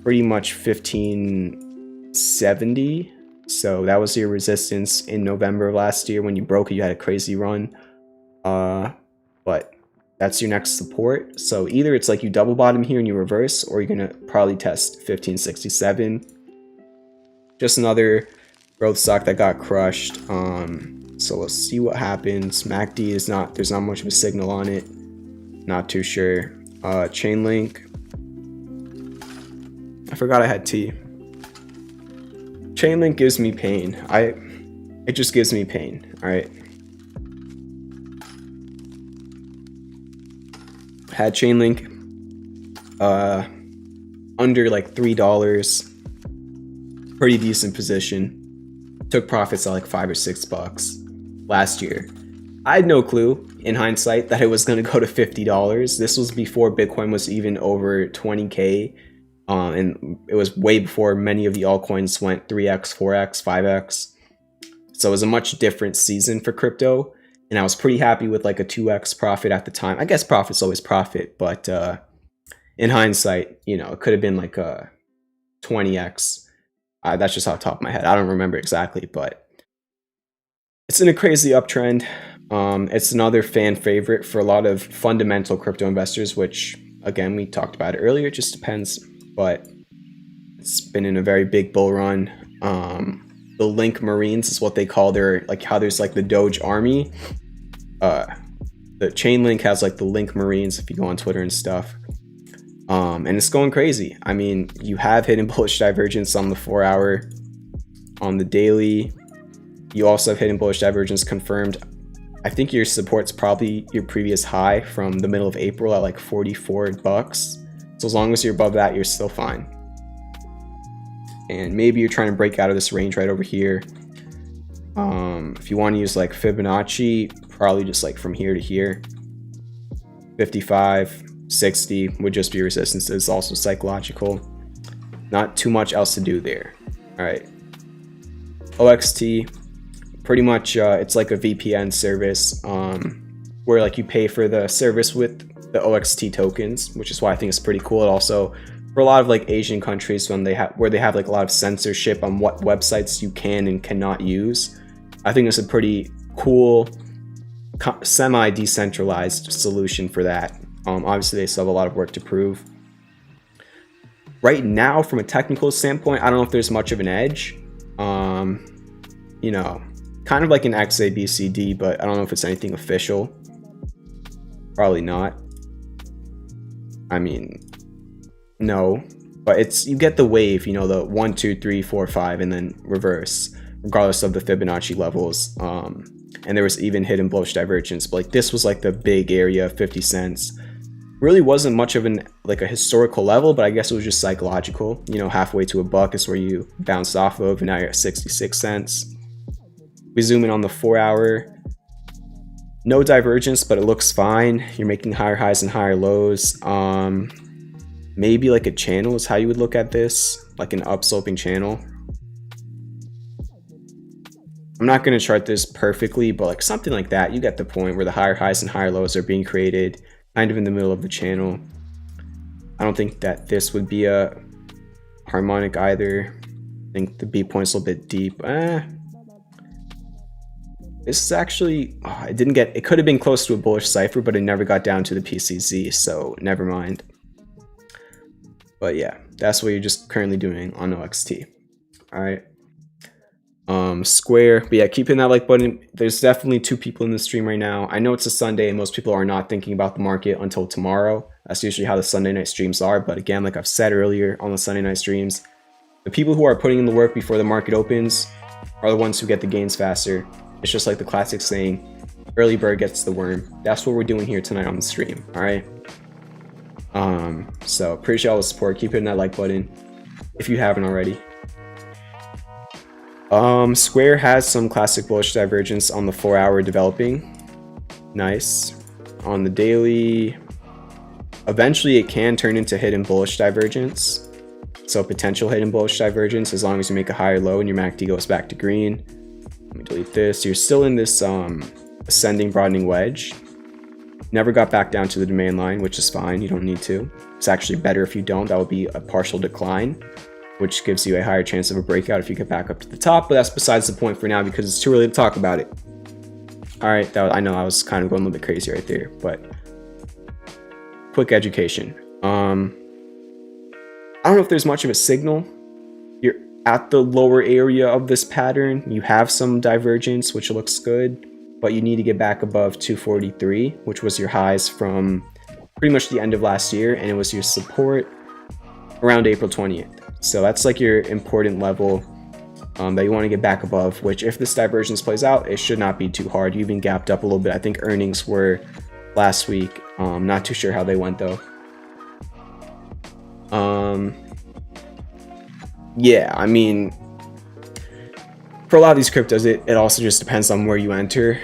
pretty much 1570. So that was your resistance in November of last year. When you broke it, you had a crazy run. But that's your next support. So either it's like you double bottom here and you reverse, or you're gonna probably test 1567. Just another growth stock that got crushed. So let's see what happens. MACD is not, there's not much of a signal on it. Not too sure. Chainlink. I forgot I had T. Chainlink gives me pain. It just gives me pain. All right. Had Chainlink under like $3. Pretty decent position. Took profits at like $5 or $6 last year. I had no clue in hindsight that it was going to go to $50. This was before Bitcoin was even over 20K. And it was way before many of the altcoins went 3x, 4x, 5x. So it was a much different season for crypto. And I was pretty happy with like a 2x profit at the time. I guess profit's always profit, but in hindsight, you know, it could have been like a 20x. That's just off the top of my head. I don't remember exactly, but it's in a crazy uptrend. It's another fan favorite for a lot of fundamental crypto investors, which again, we talked about it earlier. It just depends, but it's been in a very big bull run. The Link Marines is what they call their, like how there's like the Doge army. The Chainlink has like the Link Marines if you go on Twitter and stuff. And it's going crazy. I mean, you have hidden bullish divergence on the 4-hour, on the daily. You also have hidden bullish divergence confirmed. I think your support's probably your previous high from the middle of April at like $44. So as long as you're above that, you're still fine. And maybe you're trying to break out of this range right over here. If you want to use like Fibonacci, probably just like from here to here. 55, 60 would just be resistance. It's also psychological. Not too much else to do there. All right. OXT, pretty much it's like a VPN service where like you pay for the service with the OXT tokens, which is why I think it's pretty cool. It also, for a lot of like Asian countries, when they have like a lot of censorship on what websites you can and cannot use, I think it's a pretty cool semi-decentralized solution for that. Obviously they still have a lot of work to prove. Right now, from a technical standpoint, I don't know if there's much of an edge. You know, kind of like an XABCD, but I don't know if it's anything official. Probably not. I mean, no, but it's, you get the wave, you know, the 1, 2, 3, 4, 5, and then reverse, regardless of the Fibonacci levels. And there was even hidden bullish divergence, but like this was like the big area, 50 cents. Really wasn't much of an like a historical level, but I guess it was just psychological. You know, halfway to $1 is where you bounced off of, and now you're at 66 cents. We zoom in on the 4-hour. No divergence, but it looks fine. You're making higher highs and higher lows. Maybe like a channel is how you would look at this, like an upsloping channel. I'm not going to chart this perfectly, but like something like that. You get the point, where the higher highs and higher lows are being created kind of in the middle of the channel. I don't think that this would be a harmonic either. I think the B point's a little bit deep. This is actually, it could have been close to a bullish cipher, but it never got down to the PCZ, so never mind. But yeah, that's what you're just currently doing on OXT. All right. Square, but yeah, keep hitting that like button. There's definitely 2 people in the stream right now. I know it's a Sunday and most people are not thinking about the market until tomorrow. That's usually how the Sunday night streams are. But again, like I've said earlier on the Sunday night streams, the people who are putting in the work before the market opens are the ones who get the gains faster. It's just like the classic saying, early bird gets the worm. That's what we're doing here tonight on the stream. All right. So appreciate all the support. Keep hitting that like button if you haven't already. Square has some classic bullish divergence on the 4-hour developing. Nice. On the daily, eventually it can turn into hidden bullish divergence. So potential hidden bullish divergence, as long as you make a higher low and your MACD goes back to green. Let me delete this. You're still in this ascending broadening wedge. Never got back down to the demand line, which is fine. You don't need to. It's actually better if you don't. That would be a partial decline, which gives you a higher chance of a breakout if you get back up to the top, but that's besides the point for now because it's too early to talk about it. All right, I know I was kind of going a little bit crazy right there, but quick education. I don't know if there's much of a signal. You're at the lower area of this pattern. You have some divergence, which looks good, but you need to get back above 243, which was your highs from pretty much the end of last year, and it was your support around April 20th. So that's like your important level that you want to get back above, which if this divergence plays out, it should not be too hard. You even gapped up a little bit. I think earnings were last week. Not too sure how they went though. Yeah, I mean, for a lot of these cryptos, it also just depends on where you enter.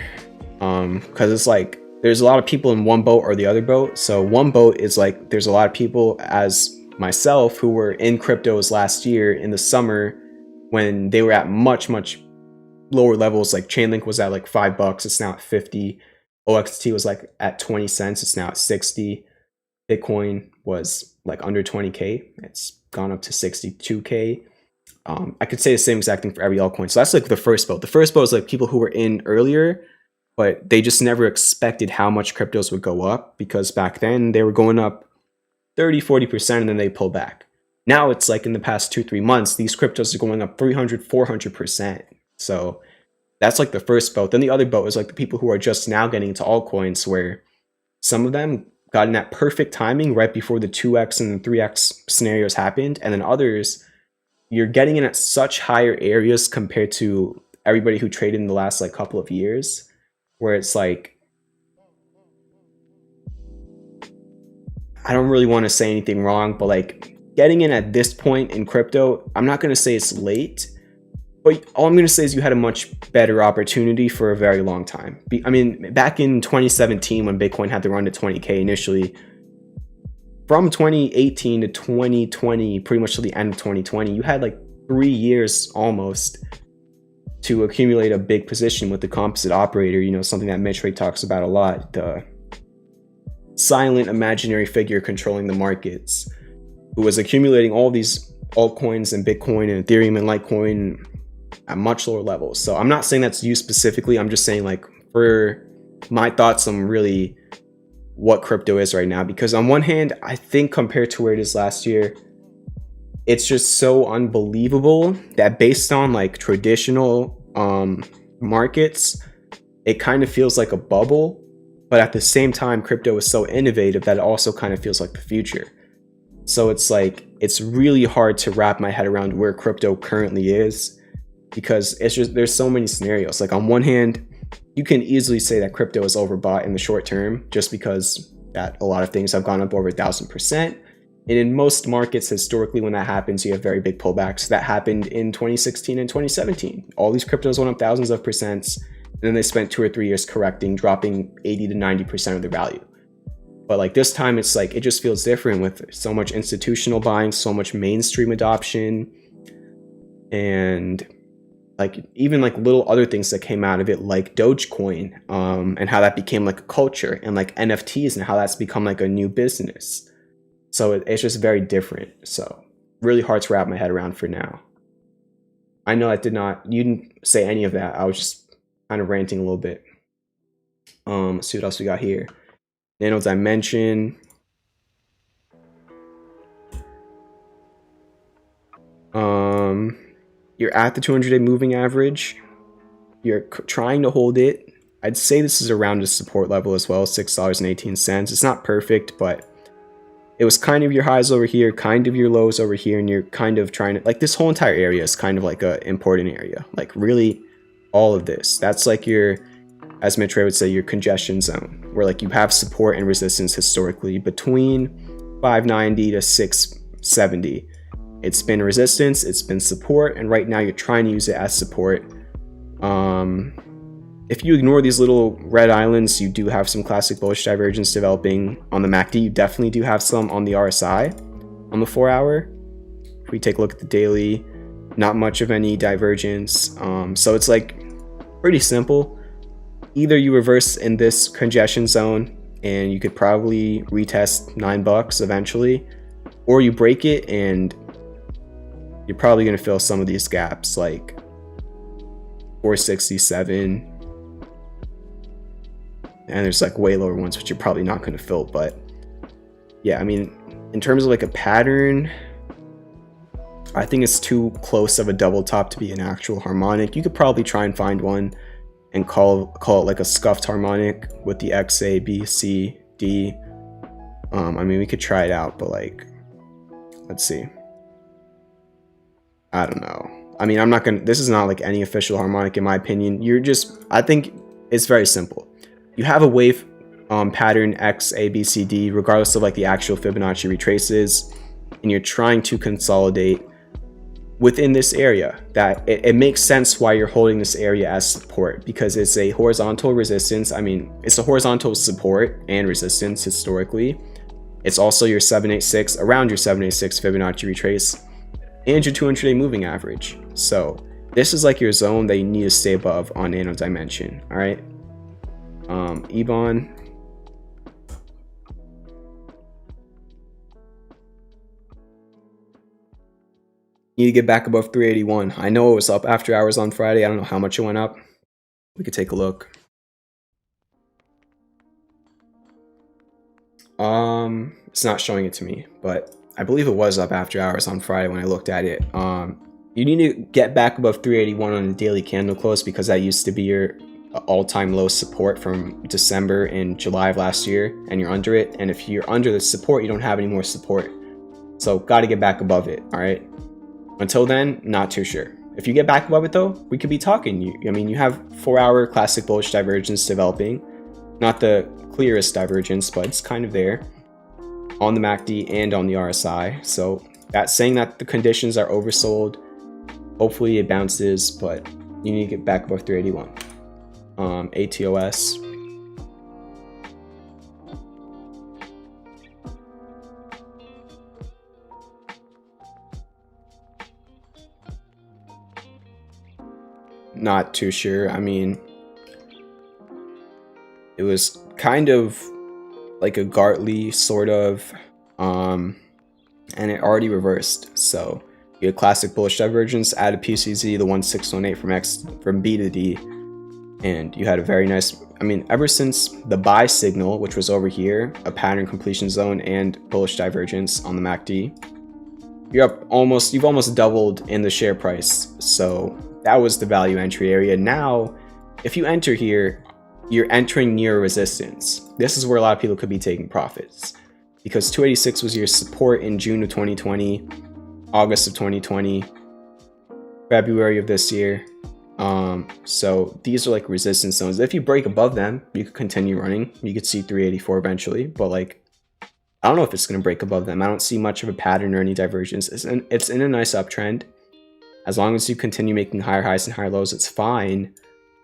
Because it's like, there's a lot of people in one boat or the other boat. So one boat is like, there's a lot of people as myself who were in cryptos last year in the summer when they were at much lower levels. Like Chainlink was at like $5, it's now at 50. OXT was like at 20 cents, it's now at 60. Bitcoin was like under 20k, it's gone up to 62k. I could say the same exact thing for every altcoin. So that's like the first boat. The first boat is like people who were in earlier, but they just never expected how much cryptos would go up, because back then they were going up 30-40% and then they pull back. Now it's like in the past 2-3 months, these cryptos are going up 300-400%. So that's like the first boat. Then the other boat is like the people who are just now getting into altcoins, where some of them got in that perfect timing right before the 2x and 3x scenarios happened, and then others, you're getting in at such higher areas compared to everybody who traded in the last like couple of years, where it's like, I don't really want to say anything wrong, but like getting in at this point in crypto, I'm not going to say it's late, but all I'm going to say is you had a much better opportunity for a very long time. I mean, back in 2017 when Bitcoin had to run to 20K initially, from 2018 to 2020, pretty much to the end of 2020, you had like 3 years almost to accumulate a big position with the composite operator, you know, something that Mitch Ray talks about a lot, the silent imaginary figure controlling the markets, who was accumulating all these altcoins and Bitcoin and Ethereum and Litecoin at much lower levels. So I'm not saying that's you specifically. I'm just saying, like, for my thoughts on really what crypto is right now, because on one hand, I think compared to where it is last year, it's just so unbelievable that based on like traditional markets, it kind of feels like a bubble. But at the same time, crypto is so innovative that it also kind of feels like the future. So it's like, it's really hard to wrap my head around where crypto currently is, because it's just, there's so many scenarios. Like on one hand, you can easily say that crypto is overbought in the short term, just because that a lot of things have gone up over 1,000%. And in most markets, historically, when that happens, you have very big pullbacks. That happened in 2016 and 2017. All these cryptos went up thousands of percents, and then they spent 2 or 3 years correcting, dropping 80 to 90% of their value. But like this time, it's like, it just feels different with so much institutional buying, so much mainstream adoption, and like even like little other things that came out of it, like Dogecoin, and how that became like a culture, and like NFTs and how that's become like a new business. So it's just very different. So really hard to wrap my head around for now. I know you didn't say any of that. I was just kind of ranting a little bit. Let's see what else we got here. Nano Dimension. You're at the 200-day moving average. You're trying to hold it. I'd say this is around a support level as well, $6.18. It's not perfect, but it was kind of your highs over here, kind of your lows over here, and you're kind of trying to, like, this whole entire area is kind of like a important area. Like, really, all of this. That's like your, as Mitch Ray would say, your congestion zone, where like you have support and resistance historically between 590 to 670. It's been resistance, it's been support, and right now you're trying to use it as support. If you ignore these little red islands, you do have some classic bullish divergence developing on the MACD. You definitely do have some on the RSI on the 4 hour. If we take a look at the daily, not much of any divergence. So it's like pretty simple. Either you reverse in this congestion zone and you could probably retest $9 eventually, or you break it and you're probably going to fill some of these gaps, like 467. And there's like way lower ones, which you're probably not going to fill. But yeah, I mean, in terms of like a pattern, I think it's too close of a double top to be an actual harmonic. You could probably try and find one and call it like a scuffed harmonic with the X, A, B, C, D. I mean, we could try it out, but like, let's see. I don't know. I mean, this is not like any official harmonic in my opinion. I think it's very simple. You have a wave pattern X, A, B, C, D, regardless of like the actual Fibonacci retraces, and you're trying to consolidate within this area. That it makes sense why you're holding this area as support, because it's a horizontal resistance. I mean, it's a horizontal support and resistance historically. It's also your 786, around your 786 Fibonacci retrace, and your 200-day moving average. So this is like your zone that you need to stay above on Nano Dimension. All right. EBON. Need to get back above 381. I know it was up after hours on Friday. I don't know how much it went up. We could take a look. It's not showing it to me, but I believe it was up after hours on Friday when I looked at it. You need to get back above 381 on the daily candle close, because that used to be your all-time low support from December and July of last year, and you're under it. And if you're under the support, you don't have any more support. So got to get back above it, all right? Until then, not too sure. If you get back above it though, we could be talking. You have 4-hour classic bullish divergence developing. Not the clearest divergence, but it's kind of there on the MACD and on the RSI. So that's saying that the conditions are oversold. Hopefully it bounces, but you need to get back above 381. ATOS. Not too sure. I mean, it was kind of like a Gartley sort of, and it already reversed. So you had classic bullish divergence, added PCZ, the 1618 from B to D, and you had a very nice, I mean, ever since the buy signal, which was over here, a pattern completion zone and bullish divergence on the MACD, you've almost doubled in the share price. So that was the value entry area. Now, if you enter here, you're entering near resistance. This is where a lot of people could be taking profits, because 286 was your support in June of 2020, August of 2020, February of this year. So these are like resistance zones. If you break above them, you could continue running. You could see 384 eventually, but like, I don't know if it's going to break above them. I don't see much of a pattern or any divergence. It's in a nice uptrend. As long as you continue making higher highs and higher lows, it's fine.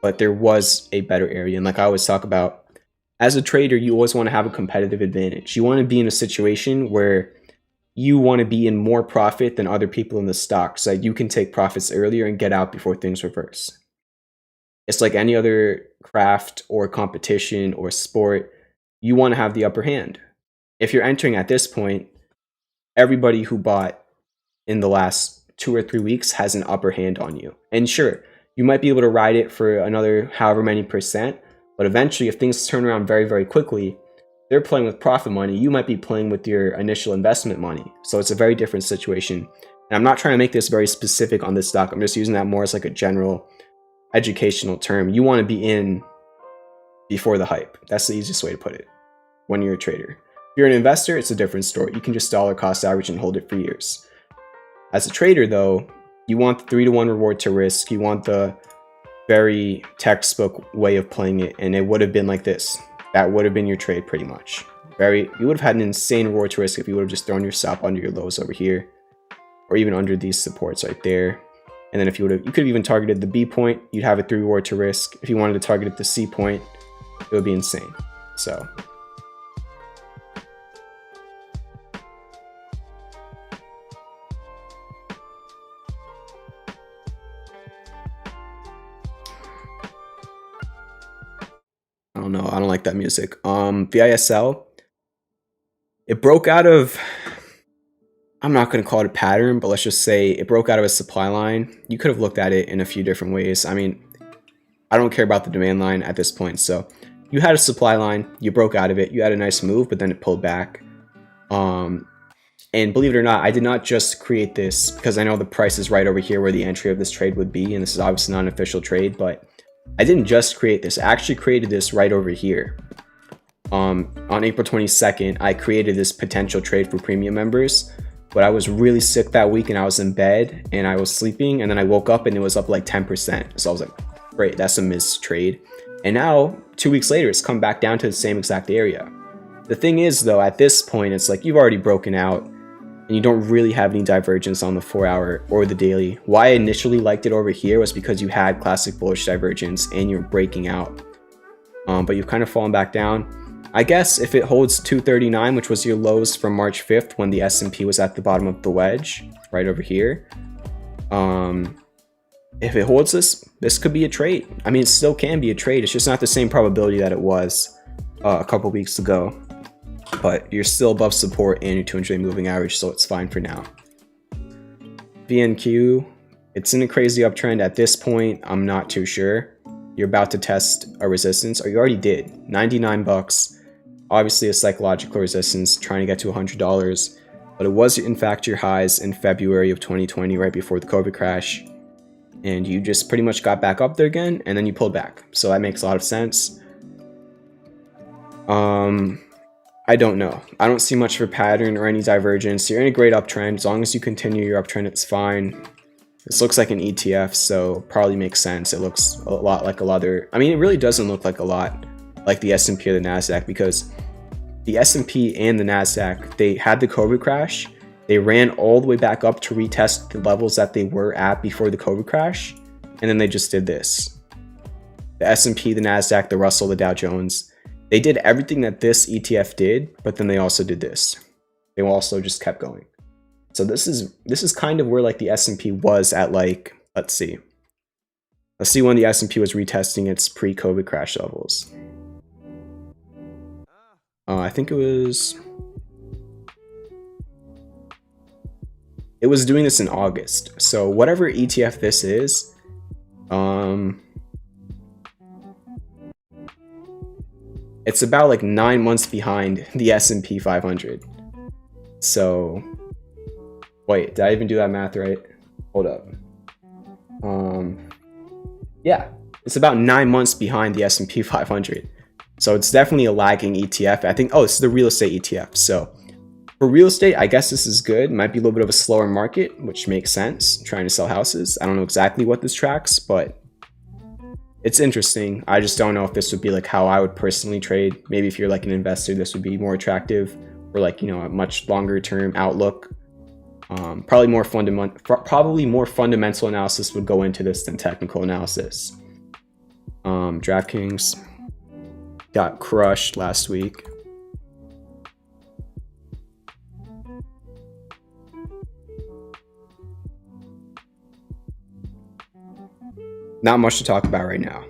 But there was a better area. And like I always talk about, as a trader, you always want to have a competitive advantage. You want to be in a situation where you want to be in more profit than other people in the stock, so that you can take profits earlier and get out before things reverse. It's like any other craft or competition or sport. You want to have the upper hand. If you're entering at this point, everybody who bought in the last 2 or 3 weeks has an upper hand on you. And sure, you might be able to ride it for another however many percent, but eventually if things turn around very, very quickly, they're playing with profit money. You might be playing with your initial investment money. So it's a very different situation. And I'm not trying to make this very specific on this stock. I'm just using that more as like a general educational term. You want to be in before the hype. That's the easiest way to put it when you're a trader. If you're an investor, it's a different story. You can just dollar cost average and hold it for years. As a trader though, you want the 3-to-1 reward to risk. You want the very textbook way of playing it. And it would have been like this. That would have been your trade pretty much. You would have had an insane reward to risk if you would have just thrown your stop under your lows over here, or even under these supports right there. And then if you could have even targeted the B point, you'd have a 3 reward to risk. If you wanted to target at the C point, it would be insane. So I don't know. I don't like that music. VISL, it broke out of, I'm not going to call it a pattern, but let's just say it broke out of a supply line. You could have looked at it in a few different ways. I mean, I don't care about the demand line at this point. So you had a supply line, you broke out of it, you had a nice move, but then it pulled back. And believe it or not, I did not just create this because I know the price is right over here where the entry of this trade would be. And this is obviously not an official trade, but I didn't just create this. I actually created this right over here. On April 22nd, I created this potential trade for premium members, but I was really sick that week and I was in bed and I was sleeping, and then I woke up and it was up like 10%. So I was like, great, that's a missed trade. And now 2 weeks later, it's come back down to the same exact area. The thing is though, at this point, it's like you've already broken out and you don't really have any divergence on the 4-hour or the daily. Why I initially liked it over here was because you had classic bullish divergence and you're breaking out. But you've kind of fallen back down. I guess if it holds 239, which was your lows from March 5th when the S&P was at the bottom of the wedge, right over here. If it holds this could be a trade. I mean, it still can be a trade. It's just not the same probability that it was a couple weeks ago. But you're still above support and your 200-day moving average, so it's fine for now. VNQ, it's in a crazy uptrend at this point. I'm not too sure. You're about to test a resistance, or you already did. $99. Obviously a psychological resistance, trying to get to $100. But it was in fact your highs in February of 2020, right before the COVID crash. and you just pretty much got back up there again, and then you pulled back. So that makes a lot of sense. I don't know. I don't see much of a pattern or any divergence. You're in a great uptrend. As long as you continue your uptrend, it's fine. This looks like an ETF, so probably makes sense. It looks a lot like a lot of I mean, it really doesn't look like a lot like the S&P or the NASDAQ, because the S&P and the NASDAQ, they had the COVID crash. They ran all the way back up to retest the levels that they were at before the COVID crash, and then they just did this. The S&P, the NASDAQ, the Russell, the Dow Jones, they did everything that this ETF did, but then they also did this. They also just kept going. So this is kind of where like the S&P was at, like, let's see when the S&P was retesting its pre-COVID crash levels. I think it was doing this in August. So whatever ETF this is, it's about like 9 months behind the S&P 500. So wait, did I even do that math right? Hold up. Yeah, it's about 9 months behind the S&P 500. So it's definitely a lagging ETF. I think, oh, this is the real estate ETF. So for real estate, I guess this is good. Might be a little bit of a slower market, which makes sense. Trying to sell houses. I don't know exactly what this tracks, but it's interesting. I just don't know if this would be like how I would personally trade. Maybe if you're like an investor, this would be more attractive, or like, you know, a much longer term outlook. Probably more fundamental analysis would go into this than technical analysis. DraftKings got crushed last week. Not much to talk about right now.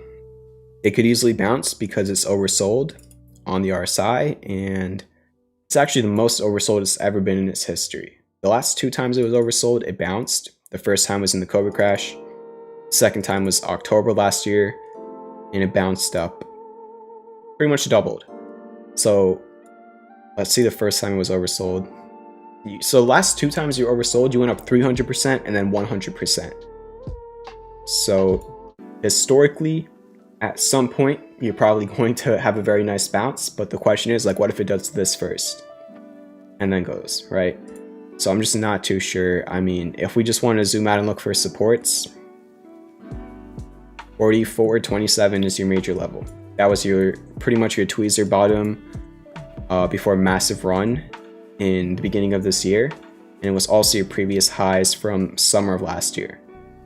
It could easily bounce because it's oversold on the RSI, and it's actually the most oversold it's ever been in its history. The last 2 times it was oversold, it bounced. The first time was in the COVID crash. The second time was October last year, and it bounced up. Pretty much doubled. So let's see the first time it was oversold. So the last 2 times you were oversold, you went up 300% and then 100%. So historically, at some point, you're probably going to have a very nice bounce, but the question is, like, what if it does this first and then goes, right? So I'm just not too sure. I mean, if we just want to zoom out and look for supports, 44.27 is your major level. That was your pretty much your tweezer bottom before a massive run in the beginning of this year, and it was also your previous highs from summer of last year.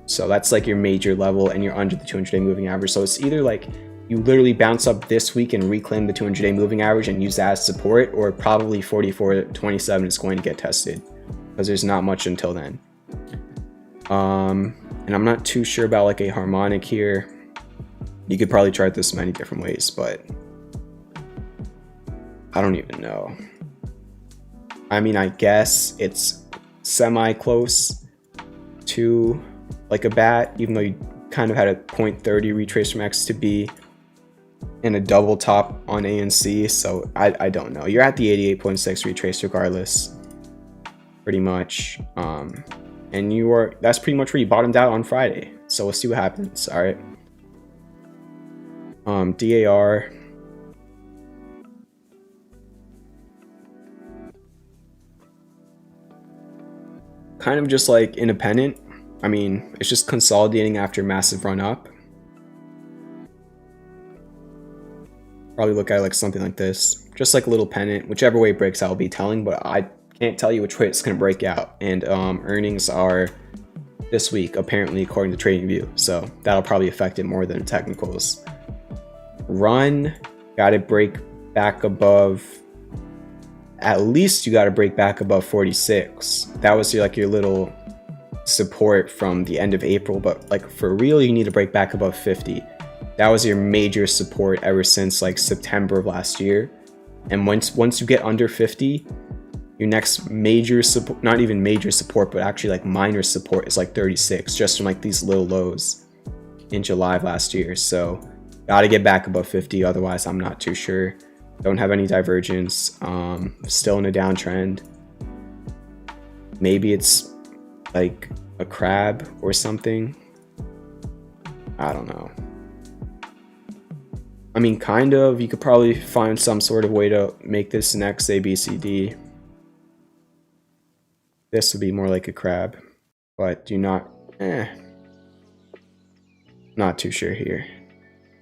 So that's like your major level, and you're under the 200-day moving average. So it's either like you literally bounce up this week and reclaim the 200-day moving average and use that as support, or probably 44.27 is going to get tested, because there's not much until then. And I'm not too sure about like a harmonic here. You could probably chart this many different ways, but I don't even know. I mean, I guess it's semi-close to like a bat, even though you kind of had a 0.30 retrace from X to B and a double top on A and C. So I don't know. You're at the 88.6 retrace regardless, pretty much. And that's pretty much where you bottomed out on Friday. So we'll see what happens. All right. DAR. Kind of just like independent. I mean, it's just consolidating after a massive run up. Probably look at like something like this, just like a little pennant. Whichever way it breaks out, I'll be telling, but I can't tell you which way it's going to break out. And earnings are this week, apparently, according to TradingView. So that'll probably affect it more than technicals. Run, got to break back above. At least you got to break back above 46. That was like your little support from the end of April, but like for real, you need to break back above 50. That was your major support ever since like September of last year. And once you get under 50, your next major support, not even major support, but actually like minor support, is like 36, just from like these little lows in July of last year. So gotta get back above 50, otherwise I'm not too sure. Don't have any divergence. Still in a downtrend. Maybe it's like a crab or something. I don't know. I mean, kind of. You could probably find some sort of way to make this an X, A, B, C, D. This would be more like a crab, but do not. Not too sure here.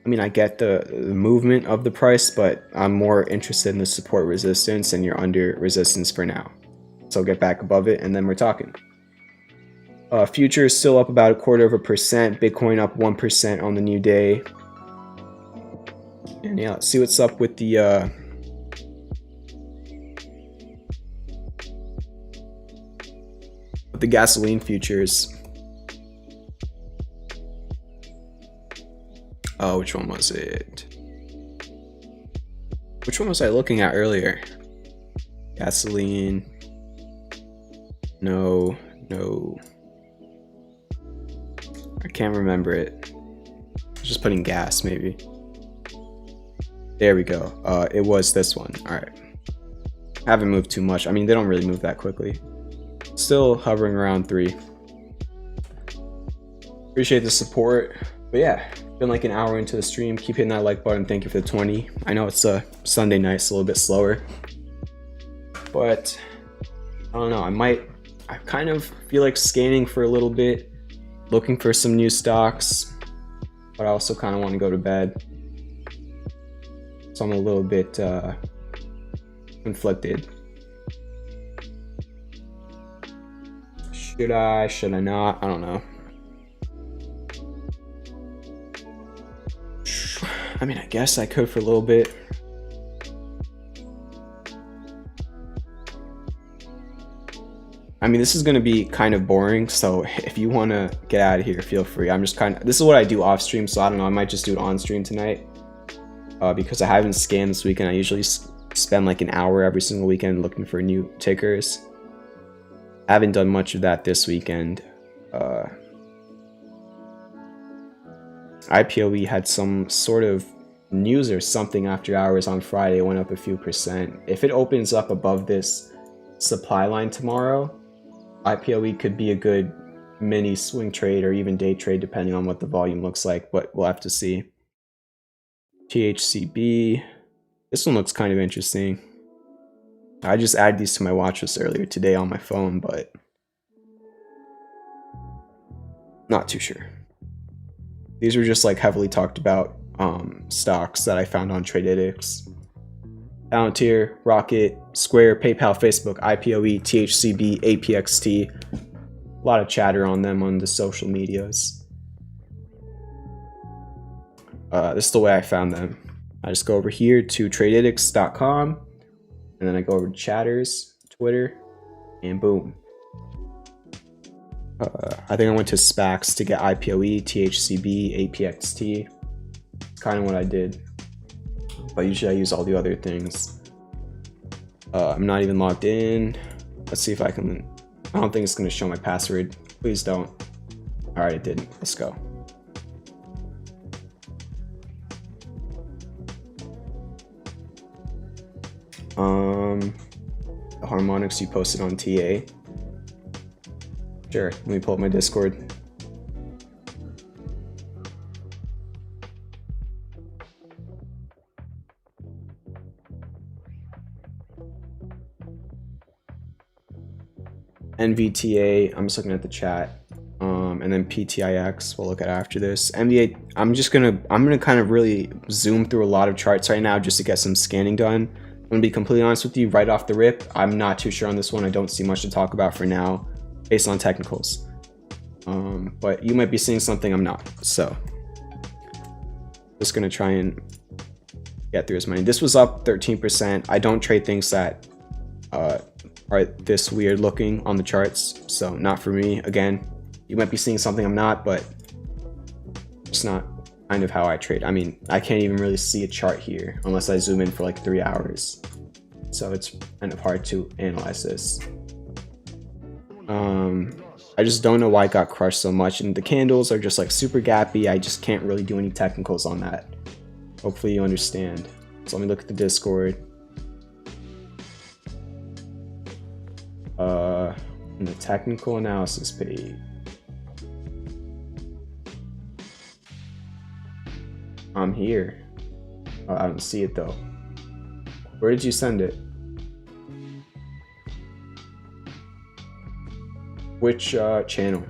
I mean, I get the movement of the price, but I'm more interested in the support resistance, and you're under resistance for now. So get back above it, and then we're talking. Future is still up about 0.25%. Bitcoin up 1% on the new day. And yeah, let's see what's up with the gasoline futures. Oh, which one was it? Which one was I looking at earlier? Gasoline. No. I can't remember it. I was just putting gas, maybe. There we go. It was this one. Alright. Haven't moved too much. I mean, they don't really move that quickly. Still hovering around 3. Appreciate the support. But yeah, been like an hour into the stream. Keep hitting that like button. Thank you for the 20. I know it's a Sunday night, so a little bit slower. But I don't know. I kind of feel like scanning for a little bit. Looking for some new stocks. But I also kind of want to go to bed. So I'm a little bit conflicted. Should I not? I don't know. I mean, I guess I could for a little bit. I mean, this is going to be kind of boring, so if you want to get out of here, feel free. I'm just this is what I do off stream, so I don't know. I might just do it on stream tonight. Because I haven't scanned this weekend. I usually spend like an hour every single weekend looking for new tickers. I haven't done much of that this weekend. IPOE had some sort of news or something after hours on Friday. It went up a few percent. If it opens up above this supply line tomorrow, IPOE could be a good mini swing trade or even day trade depending on what the volume looks like, but we'll have to see. THCB. This one looks kind of interesting. I just added these to my watch list earlier today on my phone, but not too sure. These were just like heavily talked about stocks that I found on TradeAddicts. Palantir, Rocket, Square, PayPal, Facebook, IPOE, THCB, APXT. A lot of chatter on them on the social medias. This is the way I found them. I just go over here to tradeaddicts.com and then I go over to chatters, Twitter, and boom. I think I went to SPACs to get IPOE, THCB, APXT. It's kind of what I did. But usually I use all the other things. I'm not even logged in. Let's see if I can. I don't think it's going to show my password. Please don't. Alright, it didn't. Let's go. The harmonics you posted on TA. Sure, let me pull up my Discord. NVTA, I'm just looking at the chat. And then PTIX, we'll look at after this. MVA, I'm gonna kind of really zoom through a lot of charts right now just to get some scanning done. I'm gonna be completely honest with you right off the rip. I'm not too sure on this one. I don't see much to talk about for now based on technicals. But you might be seeing something I'm not. So just gonna try and get through as many. This was up 13%. I don't trade things that are this weird looking on the charts. So not for me. Again, you might be seeing something I'm not, but it's not kind of how I trade. I mean, I can't even really see a chart here unless I zoom in for like 3 hours. So it's kind of hard to analyze this. I just don't know why it got crushed so much, and the candles are just like super gappy. I just can't really do any technicals on that. Hopefully you understand. So let me look at the Discord. In the technical analysis page. I'm here. Oh, I don't see it though. Where did you send it? Which channel?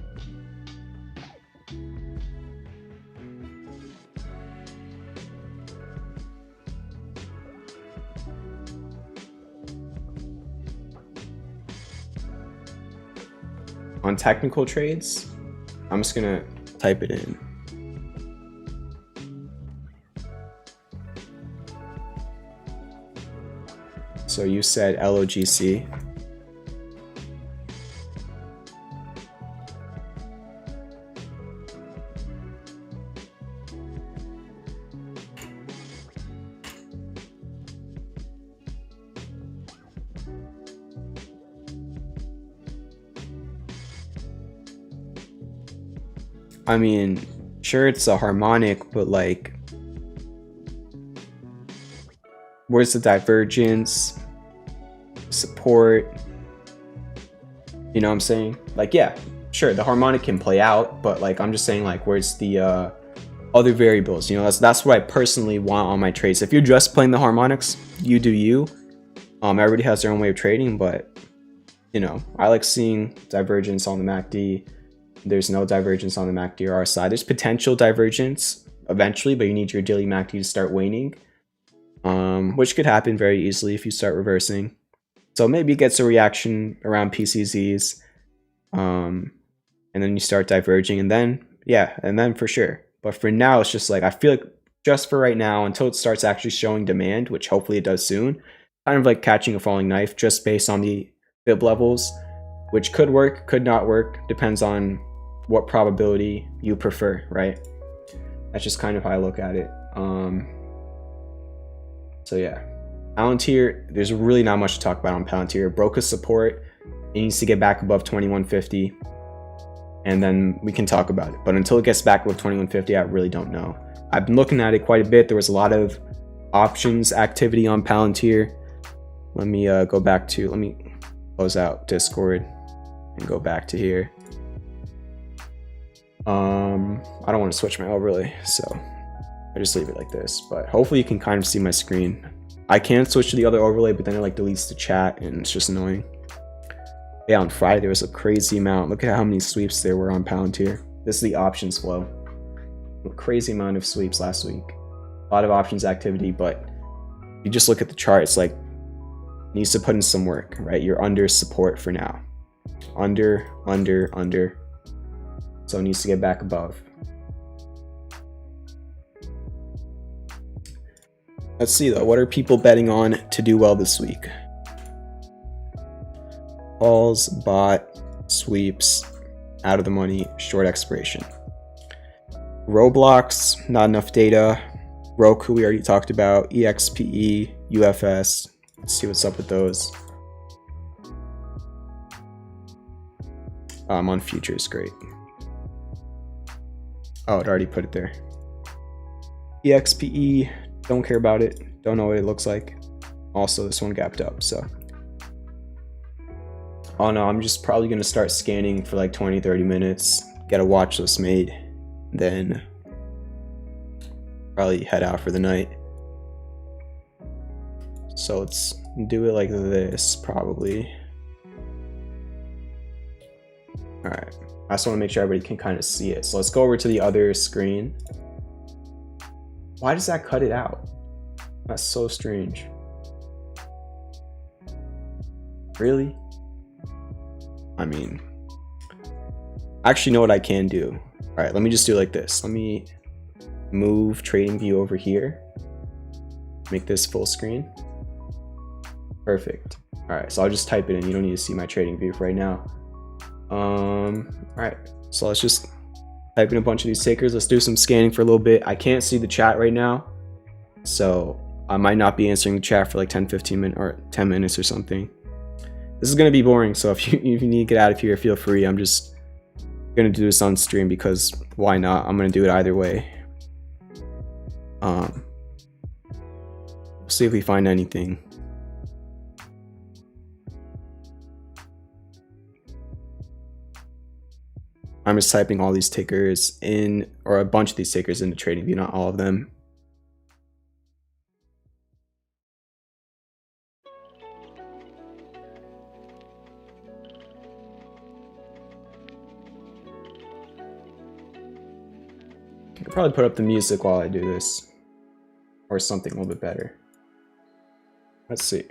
On technical trades, I'm just gonna type it in. So you said LOGC. I mean, sure, it's a harmonic, but like, where's the divergence, support? You know what I'm saying? Like, yeah, sure, the harmonic can play out, but like, I'm just saying, like, where's the other variables? You know, that's what I personally want on my trades. If you're just playing the harmonics, you do you. Everybody has their own way of trading, but you know, I like seeing divergence on the MACD. There's no divergence on the MACD or RSI. There's potential divergence eventually, but you need your daily MACD to start waning, which could happen very easily if you start reversing. So maybe it gets a reaction around PCZs, and then you start diverging, and then, yeah, and then for sure. But for now, it's just like, I feel like just for right now, until it starts actually showing demand, which hopefully it does soon, kind of like catching a falling knife just based on the fib levels, which could work, could not work, depends on what probability you prefer, right? That's just kind of how I look at it. So yeah, Palantir, there's really not much to talk about on Palantir. Broke a support, it needs to get back above 2150, and then we can talk about it. But until it gets back above 2150, I really don't know. I've been looking at it quite a bit. There was a lot of options activity on Palantir. Let me go back to, let me close out Discord and go back to here. I don't want to switch my overlay, so I just leave it like this, but hopefully you can kind of see my screen. I can switch to the other overlay, but then it like deletes the chat and it's just annoying. Yeah, on Friday there was a crazy amount. Look at how many sweeps there were on Palantir. This is the options flow. A crazy amount of sweeps last week. A lot of options activity, but you just look at the chart, it's like, needs to put in some work, right? You're under support for now. Under. So it needs to get back above. Let's see though, what are people betting on to do well this week? Calls, bot, sweeps, out of the money, short expiration. Roblox, not enough data. Roku, we already talked about. EXPE, UFS. Let's see what's up with those. On futures, great. Oh, it already put it there. EXPE, don't care about it. Don't know what it looks like. Also, this one gapped up, so. Oh no, I'm just probably gonna start scanning for like 20-30 minutes, get a watch list made, then probably head out for the night. So let's do it like this, probably. All right, I just want to make sure everybody can kind of see it. So let's go over to the other screen. Why does that cut it out? That's so strange. Really? I mean, I actually know what I can do. All right, let me just do it like this. Let me move trading view over here. Make this full screen. Perfect. All right, so I'll just type it in. You don't need to see my trading view for right now. All right, so let's just type in a bunch of these takers. Let's do some scanning for a little bit. I can't see the chat right now, so I might not be answering the chat for like 10-15 minutes or 10 minutes or something. This is gonna be boring, so if you need to get out of here, feel free. I'm just gonna do this on stream because why not? I'm gonna do it either way. We'll see if we find anything. I'm just typing all these tickers in, or a bunch of these tickers into TradingView, not all of them. could probably put up the music while I do this. Or something a little bit better. Let's see.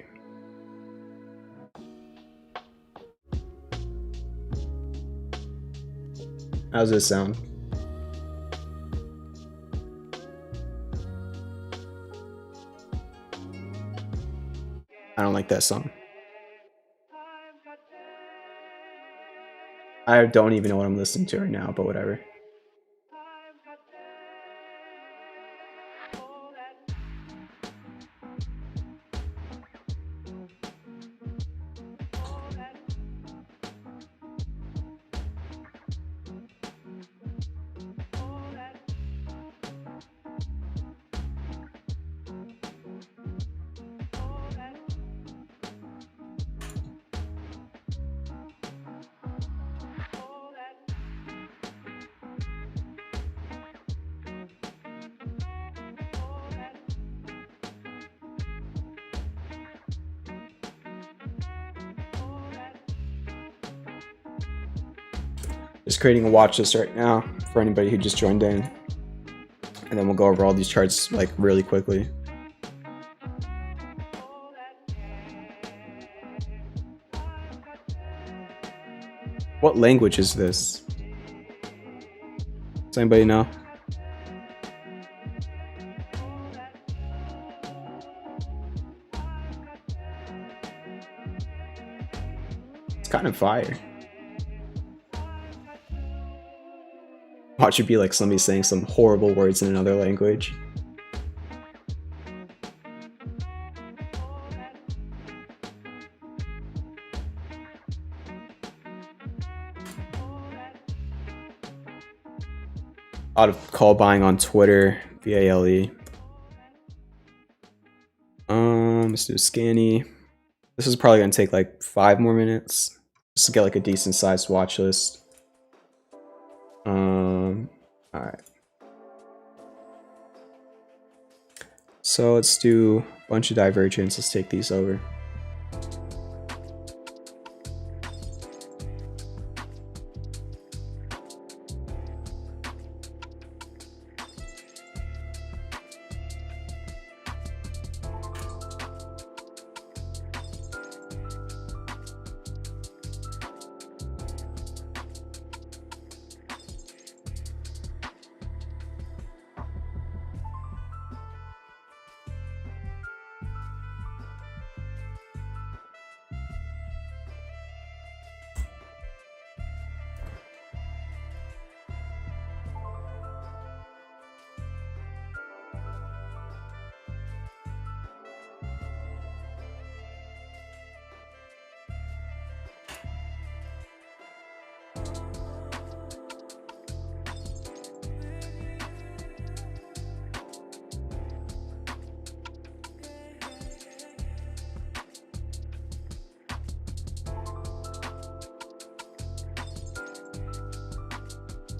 How's this sound? I don't like that song. I don't even know what I'm listening to right now, but whatever. Just creating a watch list right now for anybody who just joined in. And then we'll go over all these charts like really quickly. What language is this? Does anybody know? It's kind of fire. Watch it be like somebody saying some horrible words in another language. A lot of call buying on Twitter, VALE. Let's do a scanny. This is probably gonna take like 5 more minutes just to get like a decent sized watch list. All right. So let's do a bunch of divergence. Let's take these over.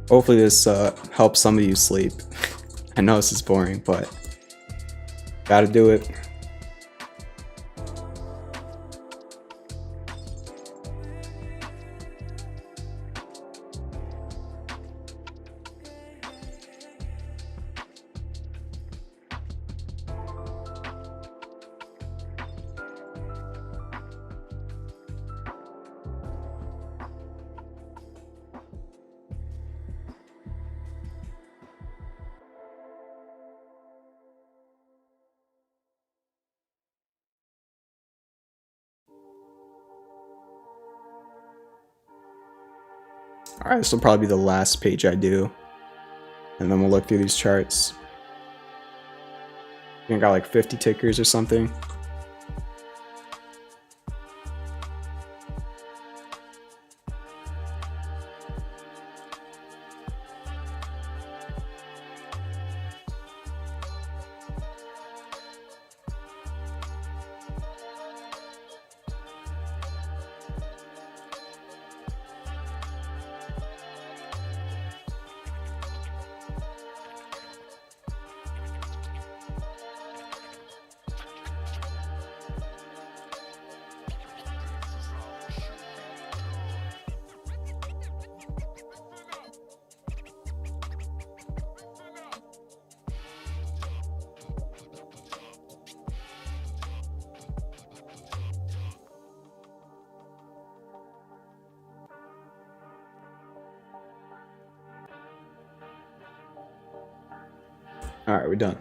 Hopefully this helps some of you sleep. I know this is boring, but gotta do it. Alright, this will probably be the last page I do. And then we'll look through these charts. I think I got like 50 tickers or something. All right, we're done.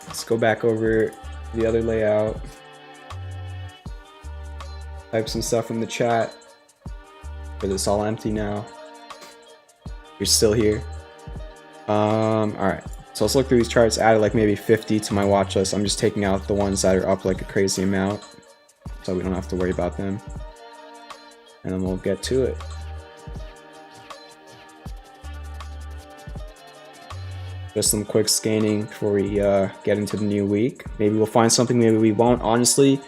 Let's go back over the other layout. Type some stuff in the chat. Because it's all empty now. You're still here. Alright. So let's look through these charts. Added like maybe 50 to my watch list. I'm just taking out the ones that are up like a crazy amount, so we don't have to worry about them. And then we'll get to it. Just some quick scanning before we get into the new week. Maybe we'll find something, maybe we won't. Honestly,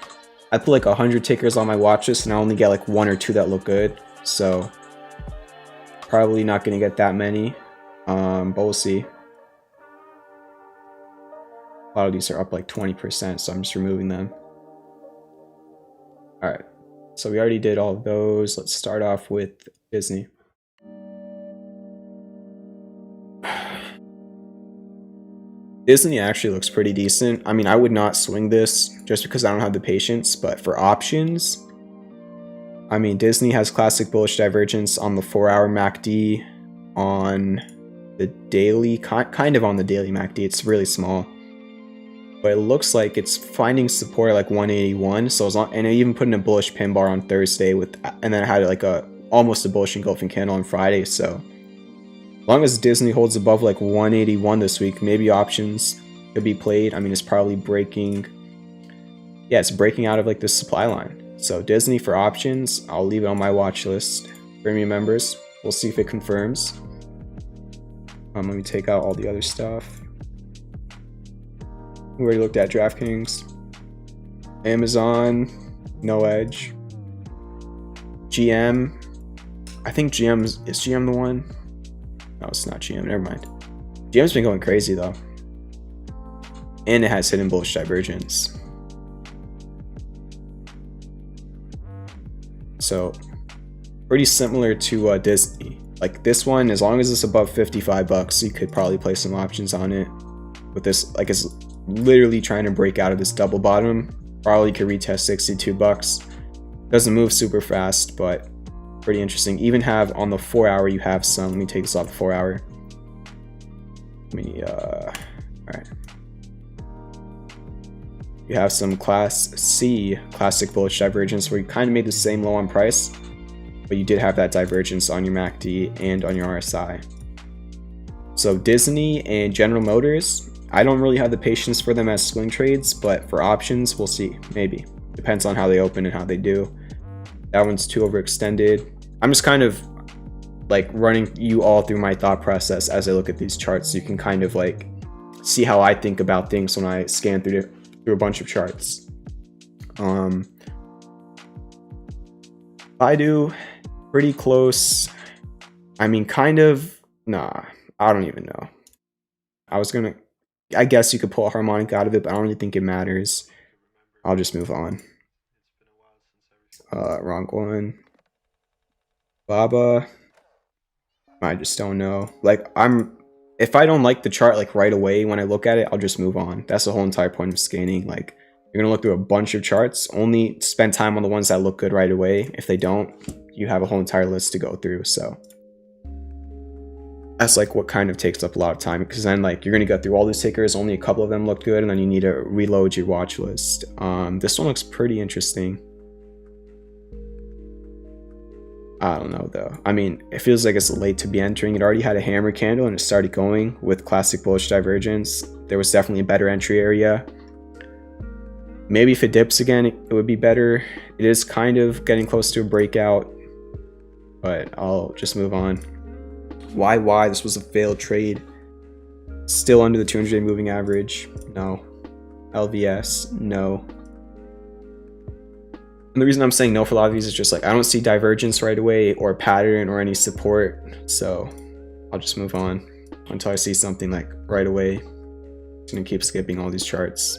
I put like 100 tickers on my watch list and I only get like 1 or 2 that look good. So probably not going to get that many, but we'll see. A lot of these are up like 20%, so I'm just removing them. Alright, so we already did all of those. Let's start off with Disney. Disney actually looks pretty decent. I mean, I would not swing this just because I don't have the patience, but for options, I mean, Disney has classic bullish divergence on the 4-hour MACD, on the daily, kind of on the daily MACD. It's really small, but it looks like it's finding support at like 181. So as long, and I even put in a bullish pin bar on Thursday with, and then I had like almost a bullish engulfing candle on Friday. So as long as Disney holds above like 181 this week, maybe options could be played. I mean, it's probably breaking. Yeah, it's breaking out of like the supply line. So Disney for options, I'll leave it on my watch list. Premium members, we'll see if it confirms. Let me take out all the other stuff. We already looked at DraftKings. Amazon, no edge. GM, I think is GM the one? No, it's not GM, never mind. GM's been going crazy though. And it has hidden bullish divergence. So pretty similar to Disney. Like this one, as long as it's above 55 bucks, you could probably play some options on it. With this, like it's literally trying to break out of this double bottom. Probably could retest 62 bucks. Doesn't move super fast, but pretty interesting. Even have on the 4-hour, you have some. Let me take this off the 4-hour. All right. You have some Class C, classic bullish divergence, where you kind of made the same low on price, but you did have that divergence on your MACD and on your RSI. So Disney and General Motors, I don't really have the patience for them as swing trades, but for options, we'll see. Maybe. Depends on how they open and how they do. That one's too overextended. I'm just kind of like running you all through my thought process as I look at these charts, so you can kind of like see how I think about things when I scan through a bunch of charts. I do pretty close. I mean, kind of. Nah, I don't even know. I guess you could pull a harmonic out of it, but I don't really think it matters. I'll just move on. Wrong one. Baba. I just don't know. Like, if I don't like the chart like right away when I look at it, I'll just move on. That's the whole entire point of scanning. Like, you're gonna look through a bunch of charts. Only spend time on the ones that look good right away. If they don't, you have a whole entire list to go through. So that's like what kind of takes up a lot of time, because then like you're gonna go through all these tickers, only a couple of them look good, and then you need to reload your watch list. This one looks pretty interesting. I don't know though. I mean, it feels like it's late to be entering. It already had a hammer candle and it started going with classic bullish divergence. There was definitely a better entry area. Maybe if it dips again, it would be better. It is kind of getting close to a breakout, but I'll just move on. Why? This was a failed trade. Still under the 200-day moving average. No. LVS. No. And the reason I'm saying no for a lot of these is just like I don't see divergence right away or pattern or any support, so I'll just move on until I see something like right away. I'm gonna keep skipping all these charts.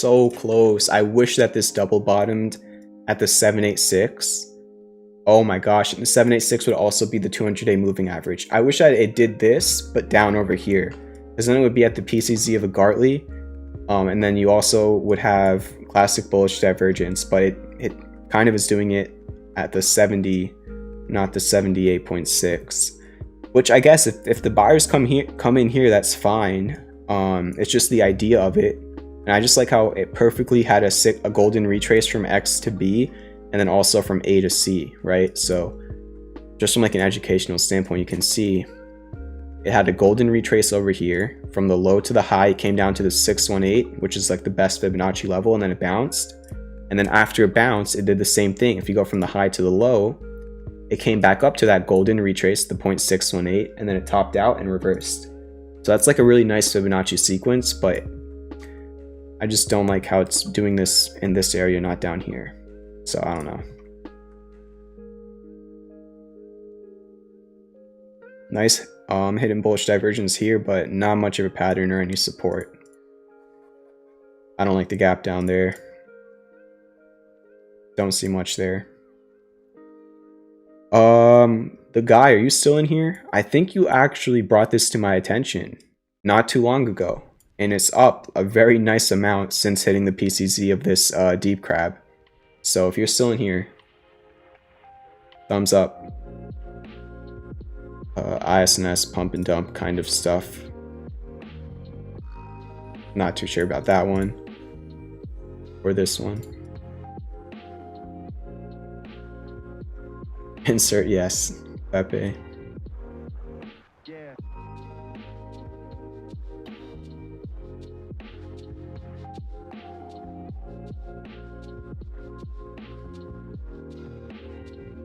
so close. I wish that this double bottomed at the 786. Oh my gosh, and the 786 would also be the 200-day moving average. I wish that it did this, but down over here, because then it would be at the PCZ of a Gartley, and then you also would have classic bullish divergence, but it kind of is doing it at the 70, not the 78.6. Which I guess if the buyers come in here, that's fine. It's just the idea of it, and I just like how it perfectly had a golden retrace from X to B, and then also from A to C, right? So just from like an educational standpoint, you can see it had a golden retrace over here. From the low to the high, it came down to the 618, which is like the best Fibonacci level, and then it bounced. And then after it bounced, it did the same thing. If you go from the high to the low, it came back up to that golden retrace, the 0.618, and then it topped out and reversed. So that's like a really nice Fibonacci sequence, but I just don't like how it's doing this in this area, not down here. So I don't know. Nice hidden bullish divergence here, but not much of a pattern or any support. I don't like the gap down there. Don't see much there. The guy, are you still in here? I think you actually brought this to my attention not too long ago, and it's up a very nice amount since hitting the PCZ of this deep crab. So if you're still in here, thumbs up. ISNS pump and dump kind of stuff. Not too sure about that one or this one. Insert yes, Pepe.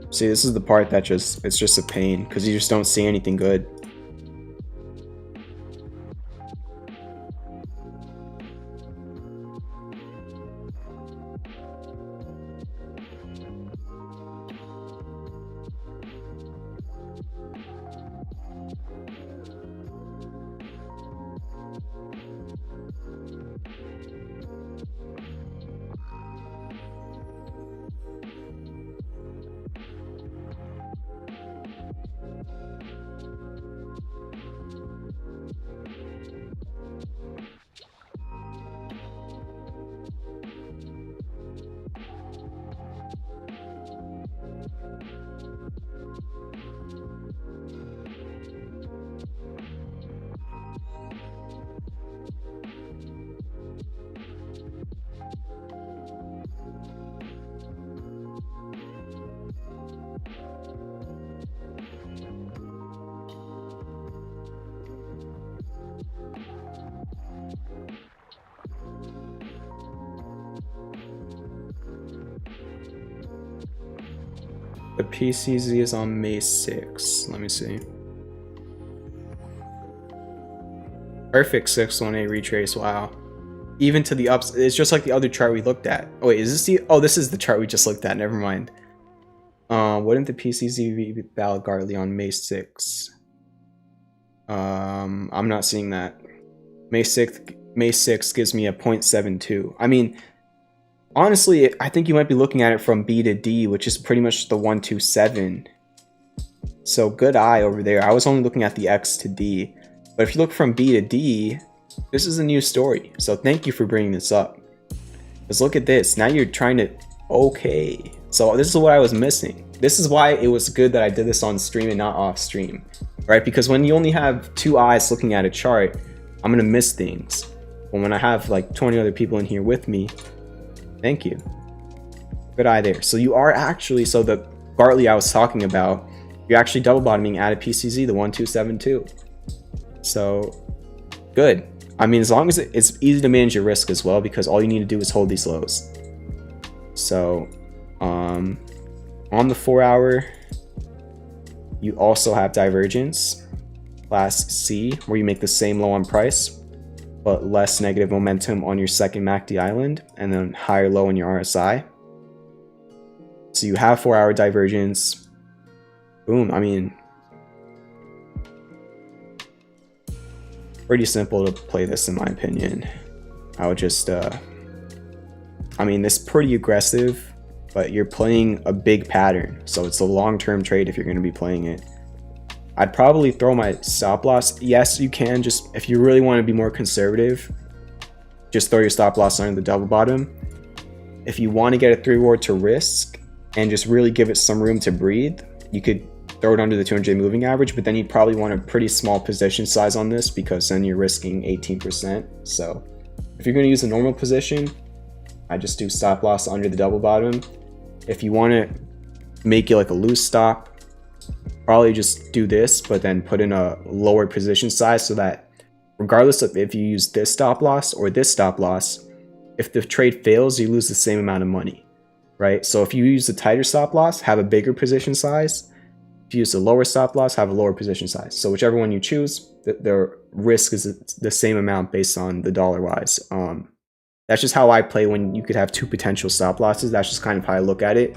See, this is the part that it's just a pain because you just don't see anything good. The PCZ is on May 6th. Let me see. Perfect 618 retrace. Wow. Even to the ups. It's just like the other chart we looked at. Oh, wait, is this the... Oh, this is the chart we just looked at. Never mind. Wouldn't the PCZ be valid Gartley on May 6th? I'm not seeing that. May 6th gives me a 0.72. I mean... Honestly, I think you might be looking at it from B to D, which is pretty much the 127. So good eye over there. I was only looking at the X to D. But if you look from B to D, this is a new story. So thank you for bringing this up. Because look at this. Now you're trying to... Okay. So this is what I was missing. This is why it was good that I did this on stream and not off stream. Right? Because when you only have two eyes looking at a chart, I'm going to miss things. But when I have like 20 other people in here with me... Thank you. Good eye there. So you are actually, so the Gartley I was talking about, you're actually double bottoming at a PCZ, the 1272. So good. I mean, as long as it's easy to manage your risk as well, because all you need to do is hold these lows. So on the 4 hour, you also have divergence, class C, where you make the same low on price, but less negative momentum on your second MACD island, and then higher low in your RSI. So you have 4 hour divergence. Boom. I mean, pretty simple to play this in my opinion. I would just I mean, it's pretty aggressive, but you're playing a big pattern, so it's a long-term trade if you're going to be playing it. I'd probably throw my stop loss. Yes, you can, just if you really want to be more conservative, just throw your stop loss under the double bottom. If you want to get a 3-reward to risk and just really give it some room to breathe, you could throw it under the 200-day moving average, but then you'd probably want a pretty small position size on this because then you're risking 18%. So if you're going to use a normal position, I just do stop loss under the double bottom. If you want to make it like a loose stop, probably just do this, but then put in a lower position size so that regardless of if you use this stop loss or this stop loss, if the trade fails, you lose the same amount of money, right? So if you use the tighter stop loss, have a bigger position size. If you use the lower stop loss, have a lower position size. So whichever one you choose, the risk is the same amount based on the dollar wise. That's just how I play when you could have 2 potential stop losses. That's just kind of how I look at it.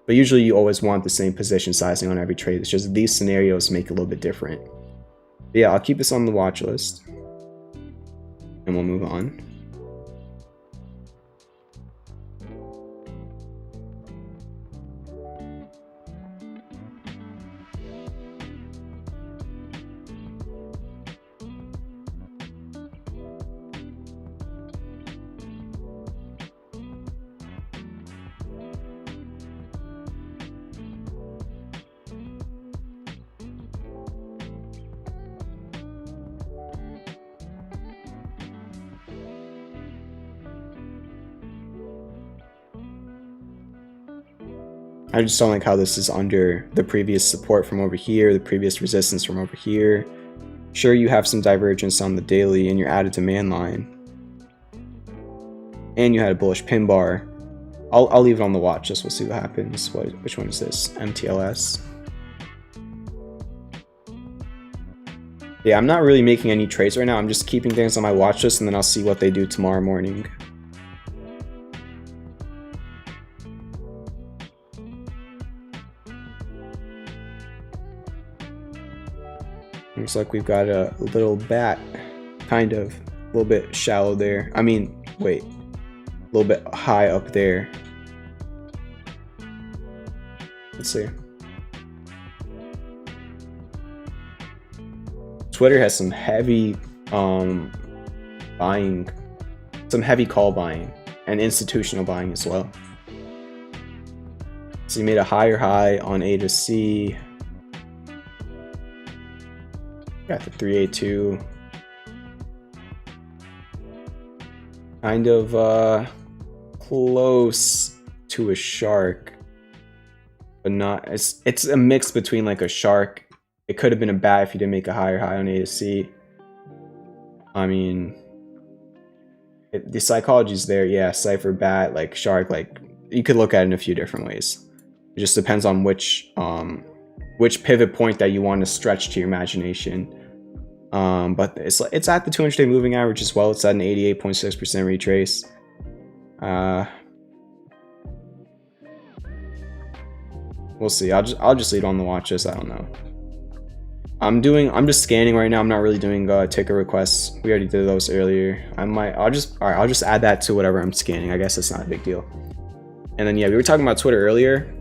But usually you always want the same position sizing on every trade. It's just these scenarios make it a little bit different. But yeah, I'll keep this on the watch list. And we'll move on. I just don't like how this is under the previous support from over here, the previous resistance from over here. Sure, you have some divergence on the daily in your added demand line. And you had a bullish pin bar. I'll leave it on the watch list. We'll see what happens. Which one is this? MTLS. Yeah, I'm not really making any trades right now. I'm just keeping things on my watch list and then I'll see what they do tomorrow morning. Looks like we've got a little bat, kind of, a little bit shallow there. I mean, wait, a little bit high up there. Let's see. Twitter has some heavy buying, some heavy call buying, and institutional buying as well. So you made a higher high on A to C. Got the 382. Kind of close to a shark, but not. It's a mix between like a shark. It could have been a bat if you didn't make a higher high on A to C. I mean, the psychology's there. Yeah, cipher, bat, like shark, like you could look at it in a few different ways. It just depends on which pivot point that you want to stretch to your imagination. But it's at the 200-day moving average as well. It's at an 88.6% retrace. We'll see. I'll just leave it on the watch list. I don't know. I'm just scanning right now. I'm not really doing ticker requests. We already did those earlier. I'll just add that to whatever I'm scanning. I guess it's not a big deal. And then yeah, we were talking about Twitter earlier.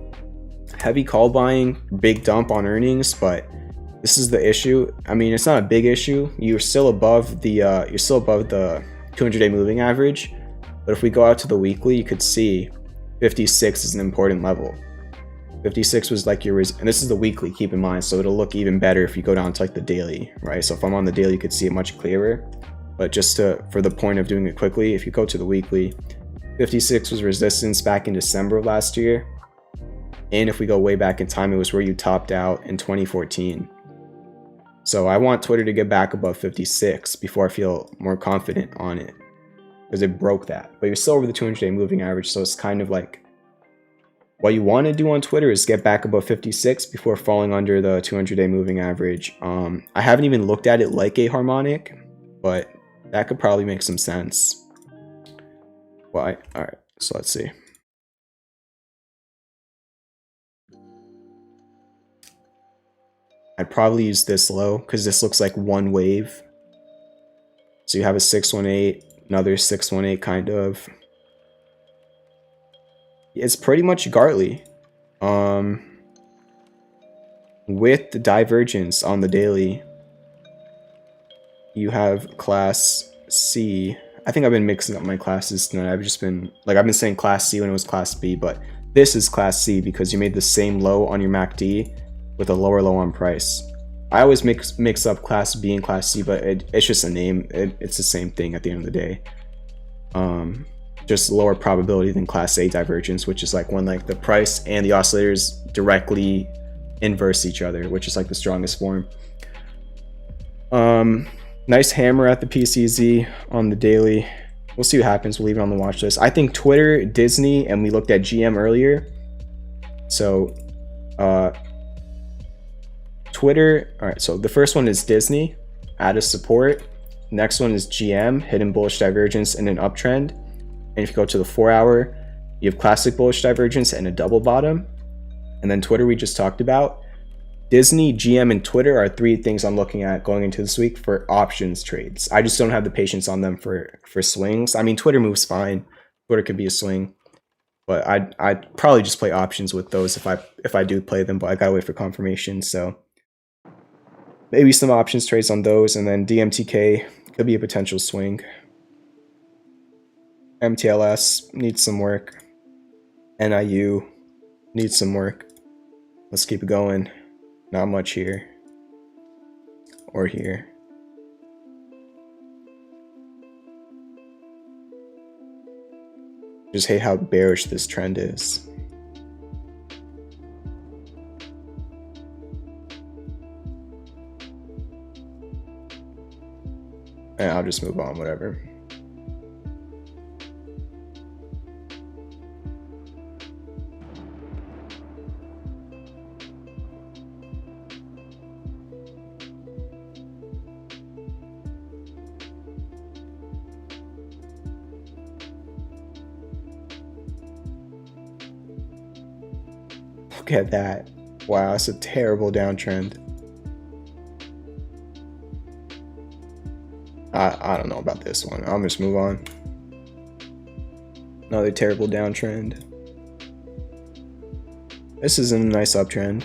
Heavy call buying, big dump on earnings, but this is the issue. I mean, it's not a big issue. You're still above the 200-day moving average. But if we go out to the weekly, you could see 56 is an important level. 56 was like your, and this is the weekly, keep in mind, so it'll look even better if you go down to like the daily, right? So if I'm on the daily, you could see it much clearer. But just for the point of doing it quickly, if you go to the weekly, 56 was resistance back in December of last year. And if we go way back in time, it was where you topped out in 2014. So I want Twitter to get back above 56 before I feel more confident on it, because it broke that. But you're still over the 200-day moving average, so it's kind of like what you want to do on Twitter is get back above 56 before falling under the 200-day moving average. I haven't even looked at it like a harmonic, but that could probably make some sense. Why? All right, so let's see. I'd probably use this low because this looks like one wave. So you have a 618, another 618 kind of. It's pretty much Gartley. With the divergence on the daily, you have class C. I think I've been mixing up my classes tonight. I've been saying class C when it was class B, but this is class C because you made the same low on your MACD with a lower low on price. I always mix up class B and class C, but it's just a name. It's the same thing at the end of the day. Just lower probability than class A divergence, which is like when like the price and the oscillators directly inverse each other, which is like the strongest form. Nice hammer at the PCZ on the daily. We'll see what happens. We'll leave it on the watch list. I think Twitter, Disney, and we looked at GM earlier. So Twitter, all right, so the first one is Disney, add a support. Next one is GM, hidden bullish divergence and an uptrend. And if you go to the 4 hour, you have classic bullish divergence and a double bottom. And then Twitter we just talked about. Disney, GM, and Twitter are three things I'm looking at going into this week for options trades. I just don't have the patience on them for swings. I mean, Twitter moves fine. Twitter could be a swing, but I'd probably just play options with those if I do play them, but I gotta wait for confirmation. So maybe some options trades on those, and then DMTK could be a potential swing. MTLS needs some work. NIU needs some work. Let's keep it going. Not much here or here. Just hate how bearish this trend is. And I'll just move on, whatever. Look at that. Wow, it's a terrible downtrend. I don't know about this one. I'll just move on. Another terrible downtrend. This is a nice uptrend.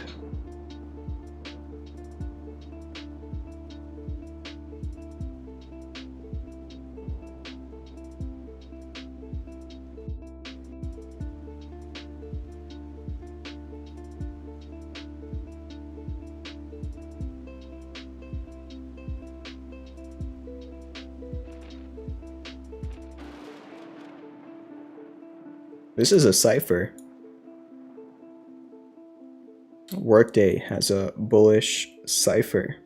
This is a cipher. Workday has a bullish cipher.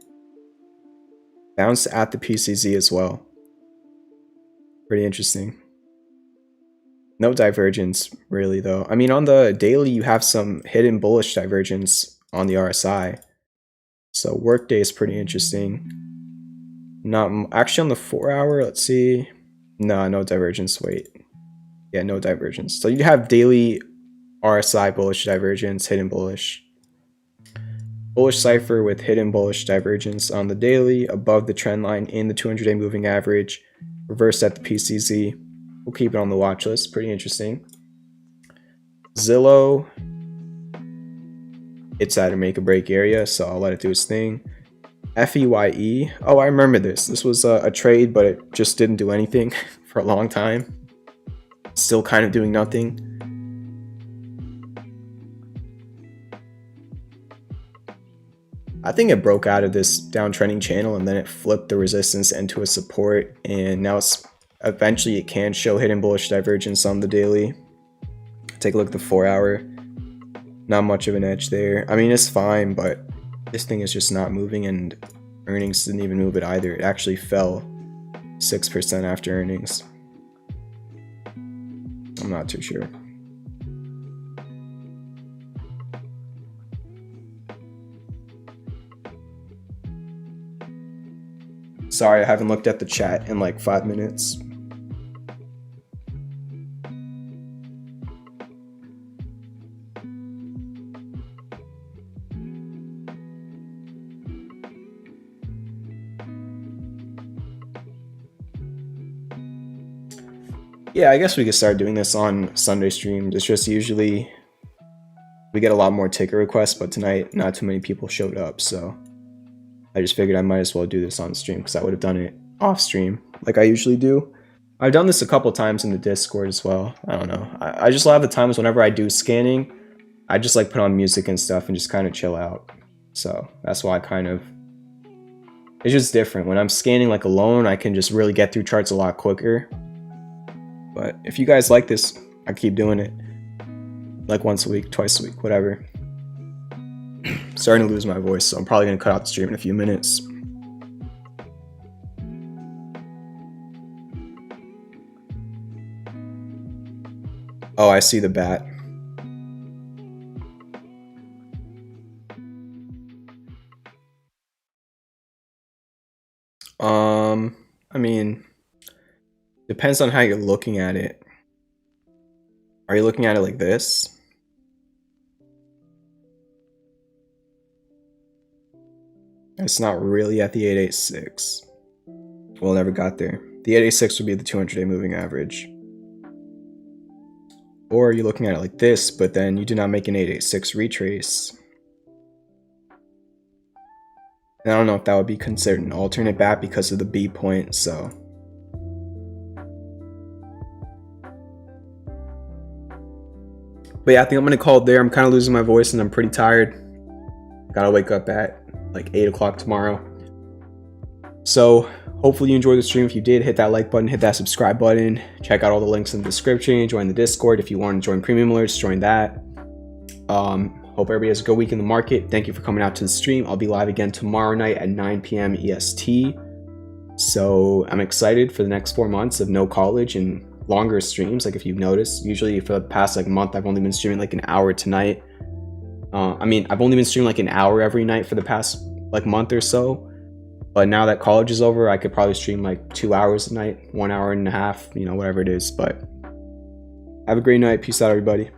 Bounced at the PCZ as well. Pretty interesting. No divergence really though. I mean, on the daily you have some hidden bullish divergence on the RSI. So Workday is pretty interesting. Not actually on the 4 hour, let's see. No divergence, wait. Yeah, no divergence. So you have daily RSI bullish divergence, hidden bullish. Bullish cipher with hidden bullish divergence on the daily, above the trend line in the 200-day moving average, reversed at the PCZ. We'll keep it on the watch list. Pretty interesting. Zillow, it's at a make or break area, so I'll let it do its thing. FEYE, oh, I remember this. This was a trade, but it just didn't do anything for a long time. Still kind of doing nothing. I think it broke out of this downtrending channel and then it flipped the resistance into a support, and now it's eventually it can show hidden bullish divergence on the daily. Take a look at the 4 hour. Not much of an edge there. I mean, it's fine, but this thing is just not moving, and earnings didn't even move it either. It actually fell 6% after earnings. I'm not too sure. Sorry, I haven't looked at the chat in like 5 minutes. Yeah, I guess we could start doing this on Sunday streams. It's just usually we get a lot more ticket requests, but tonight not too many people showed up, so I just figured I might as well do this on stream because I would have done it off stream like I usually do. I've done this a couple times in the Discord as well. I don't know. I just a lot of the times whenever I do scanning, I just like put on music and stuff and just kind of chill out. So that's why it's just different. When I'm scanning like alone, I can just really get through charts a lot quicker. But if you guys like this, I keep doing it. Like once a week, twice a week, whatever. Starting to lose my voice, so I'm probably going to cut out the stream in a few minutes. Oh, I see the bat. I mean, depends on how you're looking at it. Are you looking at it like this? It's not really at the 886. Well, never got there. The 886 would be the 200-day moving average. Or you're looking at it like this, but then you do not make an 886 retrace. And I don't know if that would be considered an alternate bat because of the B point, so. But yeah, I think I'm gonna call it there. I'm kind of losing my voice and I'm pretty tired. Gotta wake up at like 8 o'clock tomorrow. So hopefully you enjoyed the stream. If you did, hit that like button, hit that subscribe button. Check out all the links in the description. Join the Discord. If you want to join Premium Alerts, join that. Hope everybody has a good week in the market. Thank you for coming out to the stream. I'll be live again tomorrow night at 9 p.m. EST. So I'm excited for the next 4 months of no college and longer streams. Like if you've noticed, usually for the past like month, I've only been streaming like an hour tonight. I've only been streaming like an hour every night for the past like month or so. But now that college is over, I could probably stream like 2 hours a night, 1 hour and a half, you know, whatever it is. But have a great night. Peace out, everybody.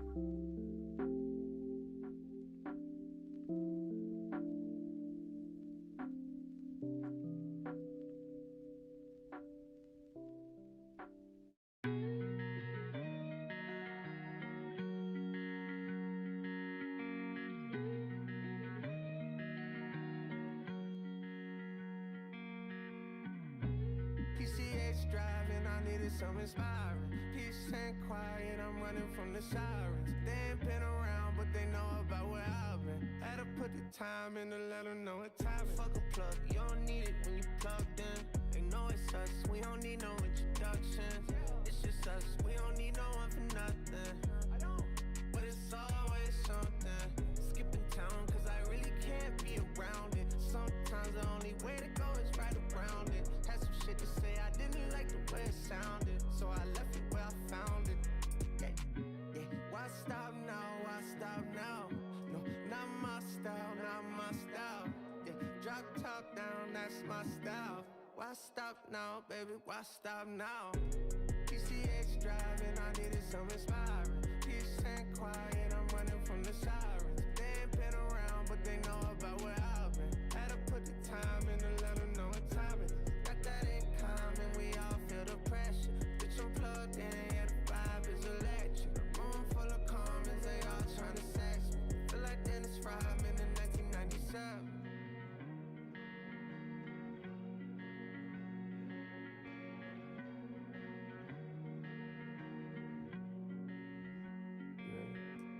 PCH driving, I needed some inspiring. Peace and quiet, I'm running from the sirens. They ain't been around, but they know about where I've been. Had to put the time in to let them know it's time. Fuck a plug, you don't need it when you plugged in. They know it's us, we don't need no introductions. It's just us, we don't need no one for nothing. But it's always something. Skipping town, cause I really can't be around it. Sometimes the only way to go is right around it. Had some shit to say, I didn't like the way it sounded, so I left it where I found it. Yeah. Why stop now? Why stop now? No, not my style, not my style. Yeah, drop top down, that's my style. Why stop now, baby? Why stop now? PCH driving, I needed some inspiring. Peace and quiet, I'm running from the sirens. They ain't been around, but they know about where I've been. Had to put the time in to let them know what time it is. Got that in common, we all feel the pressure. Bitch, I'm plugged in, yeah, the vibe is electric. Room full of comments, they all tryna sex me. Feel like Dennis Rodman in 1997.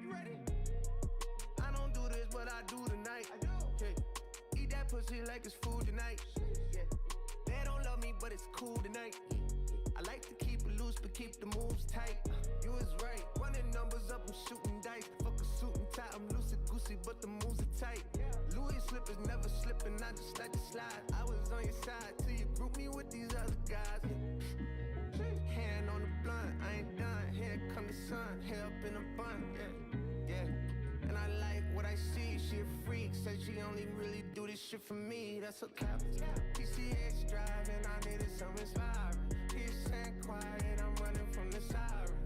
You ready? I don't do this, but I do tonight. Yeah. Eat that pussy like it's food tonight. Yeah. They don't love me, but it's cool tonight. I like to keep it loose, but keep the moves tight. You was right, running numbers up, I'm shooting dice. Fuck a suit and tie, I'm loosey goosey, but the moves are tight. Louis slippers never slipping, I just let it slide. I was on your side till you group me with these other guys. Hand on the blunt, I ain't done. Here come the sun, hair up in a bun. Yeah. And I like what I see. She a freak, said she only really do this shit for me. That's her cap. PCH driving, I needed some inspiring. Peace and quiet, I'm running from the sirens.